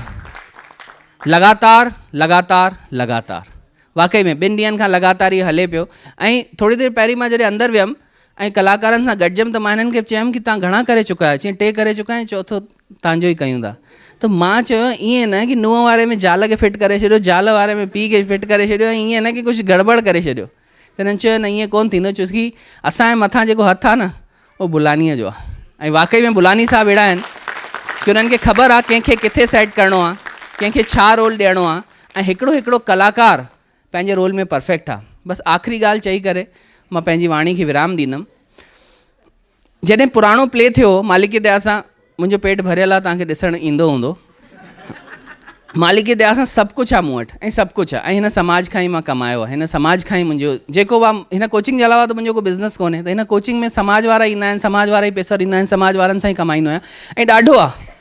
लगातार लगातार लगातार वाकई में 2 ॾींहंनि खां लगातार ये हले पियो। ऐं थोड़ी देर पहिरीं मां जॾहिं अंदरि वियमि ऐं कलाकारनि सां गॾिजमि त मां हिननि खे चयुमि कि तव्हां घणा करे चुका आहियो। चईं 2 करे चुका आहियूं, चौथो तव्हांजो ई कयूं था। त मां चयो ईअं न कि नुंहं वारे में ज़ाल खे फिट करे छॾियो, ज़ाल वारे में पीउ खे फिट करे छॾियो, ऐं ईअं न कि कुझु गड़बड़ करे छॾियो। त हिननि चयो न ईअं कोन्ह थींदो, छोकी असांजे मथां जेको हथु आहे न उहो बुलानीअ जो आहे। ऐं वाकई में बुलानी साहिबु अहिड़ा आहिनि कि उन्हनि खे ख़बर आहे कंहिंखे किथे सेट करिणो आहे, कंहिंखे छा रोल ॾियणो आहे, ऐं हिकिड़ो हिकिड़ो कलाकार पंहिंजे रोल में परफेक्ट आहे। बसि आख़िरी ॻाल्हि चई करे मां पंहिंजी वाणी खे विराम ॾींदुमि। जॾहिं पुराणो प्ले थियो, मालिक जी दया सां मुंहिंजो पेट भरियल आहे, तव्हांखे ॾिसणु ईंदो हूंदो। मालिक जी दया सां सभु कुझु आहे मूं वटि, ऐं सभु कुझु आहे, ऐं हिन समाज खां ई मां कमायो आहे। हिन समाज खां ई मुंहिंजो जेको आहे, हिन कोचिंग जे अलावा त मुंहिंजो को बिज़नेस कोन्हे। त हिन कोचिंग में समाज वारा ईंदा आहिनि, समाज वारा ई पैसा ॾींदा आहिनि, समाज वारनि सां ई कमाईंदो आहियां, ऐं ॾाढो आहे।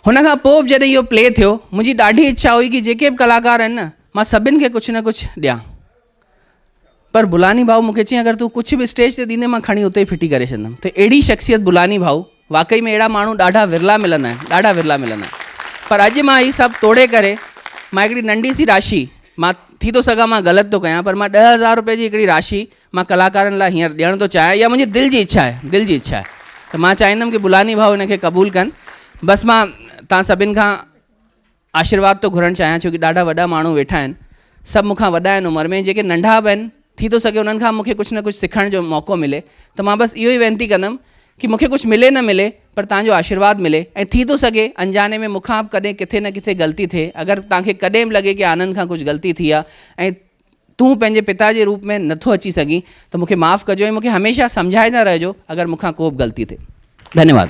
हुन खां पोइ बि जॾहिं इहो प्ले थियो, मुंहिंजी ॾाढी इच्छा हुई कि जेके बि कलाकार आहिनि न, मां सभिनि खे कुझु न कुझु ॾियां। पर बुलानी भाऊ मूंखे चईं अगरि तूं कुझु बि स्टेज ते ॾींदे, मां खणी उते ई फिटी करे छॾंदुमि। त अहिड़ी शख़्सियत बुलानी भाऊ, वाकई में अहिड़ा माण्हू ॾाढा विरला मिलंदा आहिनि, ॾाढा विरला मिलंदा आहिनि। पर अॼु मां हीउ सभु तोड़े करे मां हिकिड़ी नंढी सी राशि, मां थी थो सघां मां ग़लति थो कयां, पर मां 10,000 रुपए जी हिकिड़ी राशि मां कलाकारनि लाइ हींअर ॾियणु थो चाहियां। इहा मुंहिंजी दिलि जी इच्छा आहे, दिलि जी इच्छा आहे। त मां चाहींदुमि कि बुलानी भाऊ हिनखे क़बूलु कनि। बसि मां तव्हां सभिनि खां आशीर्वाद थो घुरणु चाहियां, छोकी ॾाढा वॾा माण्हू वेठा आहिनि, सभु मूंखां वॾा आहिनि उमिरि में, जेके नंढा बि आहिनि, थी थो सघे उन्हनि खां मूंखे कुझु न कुझु सिखण जो मौक़ो मिले। त मां बसि इहो ई वेनिती कंदुमि कि मूंखे कुझु मिले न मिले, पर तव्हांजो आशीर्वाद मिले ऐं थी थो सघे अनजाने में मूंखां कॾहिं किथे न किथे ग़लती थिए। अगरि तव्हांखे कॾहिं बि लॻे कि आनंद खां कुझु ग़लती थी आहे ऐं तूं पंहिंजे पिता जे रूप में नथो अची सघीं त मूंखे माफ़ु कजो ऐं मूंखे हमेशह सम्झाईंदा रहिजो अगरि मूंखां को बि ग़लती थिए। धन्यवाद।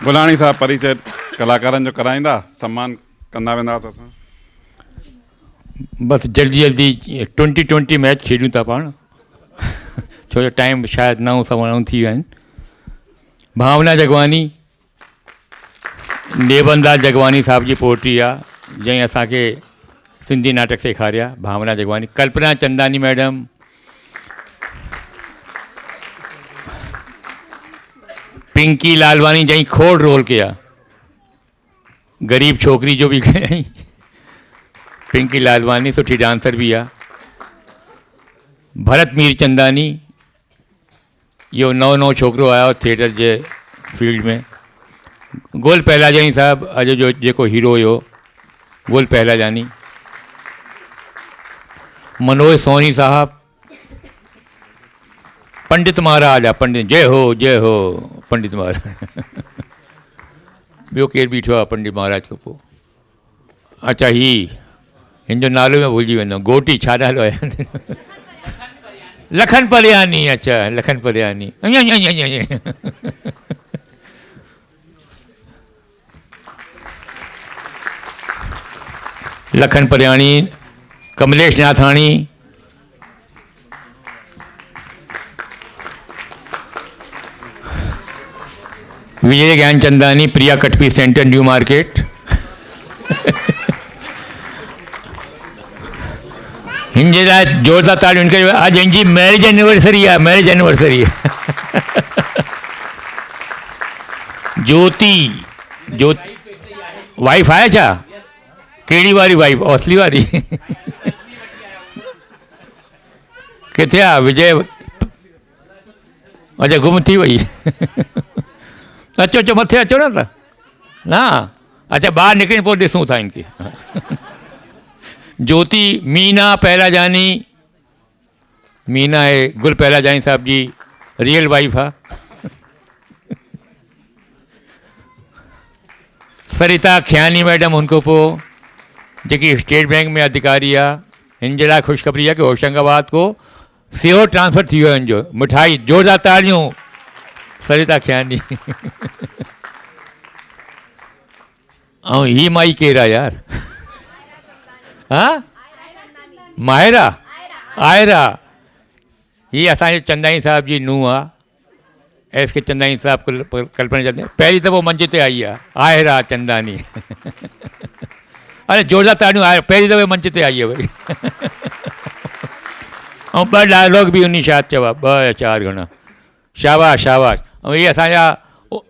गुलाणी साहब परिचय कलाकारनि जो कराईंदा, सम्मान कंदा वेंदासीं असां। बस जल्दी जल्दी 2020 मैच खेॾूं था पाण, छो जो टाइम शायदि 9:09 थी विया आहिनि। भावना जगवानी, नेवंदा जगवानी साहब जी पोइट्री आहे जंहिं असांखे सिंधी नाटक सेखारिया। भावना जगवानी, कल्पना चंदानी मैडम, पिंकी लालवानी जंहिं खोड़ रोल किया, गरीब छोकिरी जो भी कयईं। पिंकी लालवानी सुठी डांसर भी आहे। भरत मीरचंदानी, इहो नओं छोकिरो आयो थिएटर जे फील्ड में। गोल पहलाजानी साहब अॼु जो जेको हीरो हुयो, गोल पहलाजानी। मनोज सोनी साहब, पंडित महाराज आहे, पंडित जय हो पंडित महाराज। ॿियो केरु बीठो आहे पंडित महाराज खां पोइ? अच्छा, हिन जो नालो में भुलिजी वेंदो, गोटी छा नालो आहे? लखन परयानी। अच्छा, Lakhan Parayani. Lakhan Parayani, Kamlesh Nathani, Vijay Gyanchandani, Priya Katpi, centre new market. हिन जे लाइ जोरदार तालियूं करियो। अॼु हिनजी मैरिज एनिवर्सरी आहे, मैरिज एनिवर्सरी आहे। ज्योति वाइफ आहे छा? कहिड़ी वारी वाइफ? असली वारी? किथे आहे विजय? अच्छा, गुम थी वई। अचो मथे अचो न न। अच्छा, ॿाहिरि निकिरी पोइ ॾिसूं था इनखे। ज्योति मीना पहलाजानी, मीना आहे गुल पहलाजानी साहब जी रियल वाइफ आहे। सरिता खियानी मैडम, उनको पोइ जेकी स्टेट बैंक में अधिकारी आहे। हिन जे लाइ ख़ुशख़बरी आहे कि होशंगाबाद को सीओ ट्रांसफ़र थी वियो हिन जो। मिठाई, जोरदार तालियूं सरिता खियानी। ऐं ही माई केरु आहे यार? हाँ, माहिरा आयरा, ही असांजे चंदानी साहब जी नूंहं आहे। एस के चंदानी साहब कल्पना चंदानी पहिरीं दफ़ो मंच ते आई आहे। आयरा चंदानी। अरे जोरदार ताड़ियूं। आयरा पहिरीं दफ़े मंच ते आई आहे भई। ऐं 2 डायलॉग बि उन शायदि चवा, 2 या 4 घणा। शाबाश शाबाश। ऐं इहे असांजा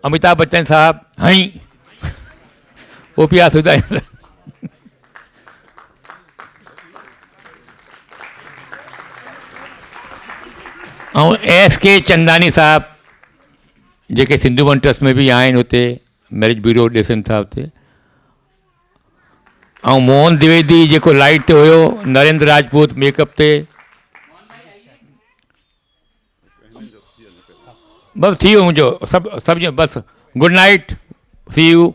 अमिताभ बच्चन साहब, हई उहो पिया सुधाईंदा। ऐं एस के चंदानी साहब जेके सिंधु वन ट्रस्ट में बि आहिनि, हुते मैरिज ब्यूरो ॾिसनि था हुते। ऐं मोहन द्विवेदी जेको लाइट ते हुयो, नरेंद्र राजपूत मेकअप ते। बस थी वियो मुंहिंजो सभु बस। Good night, see U.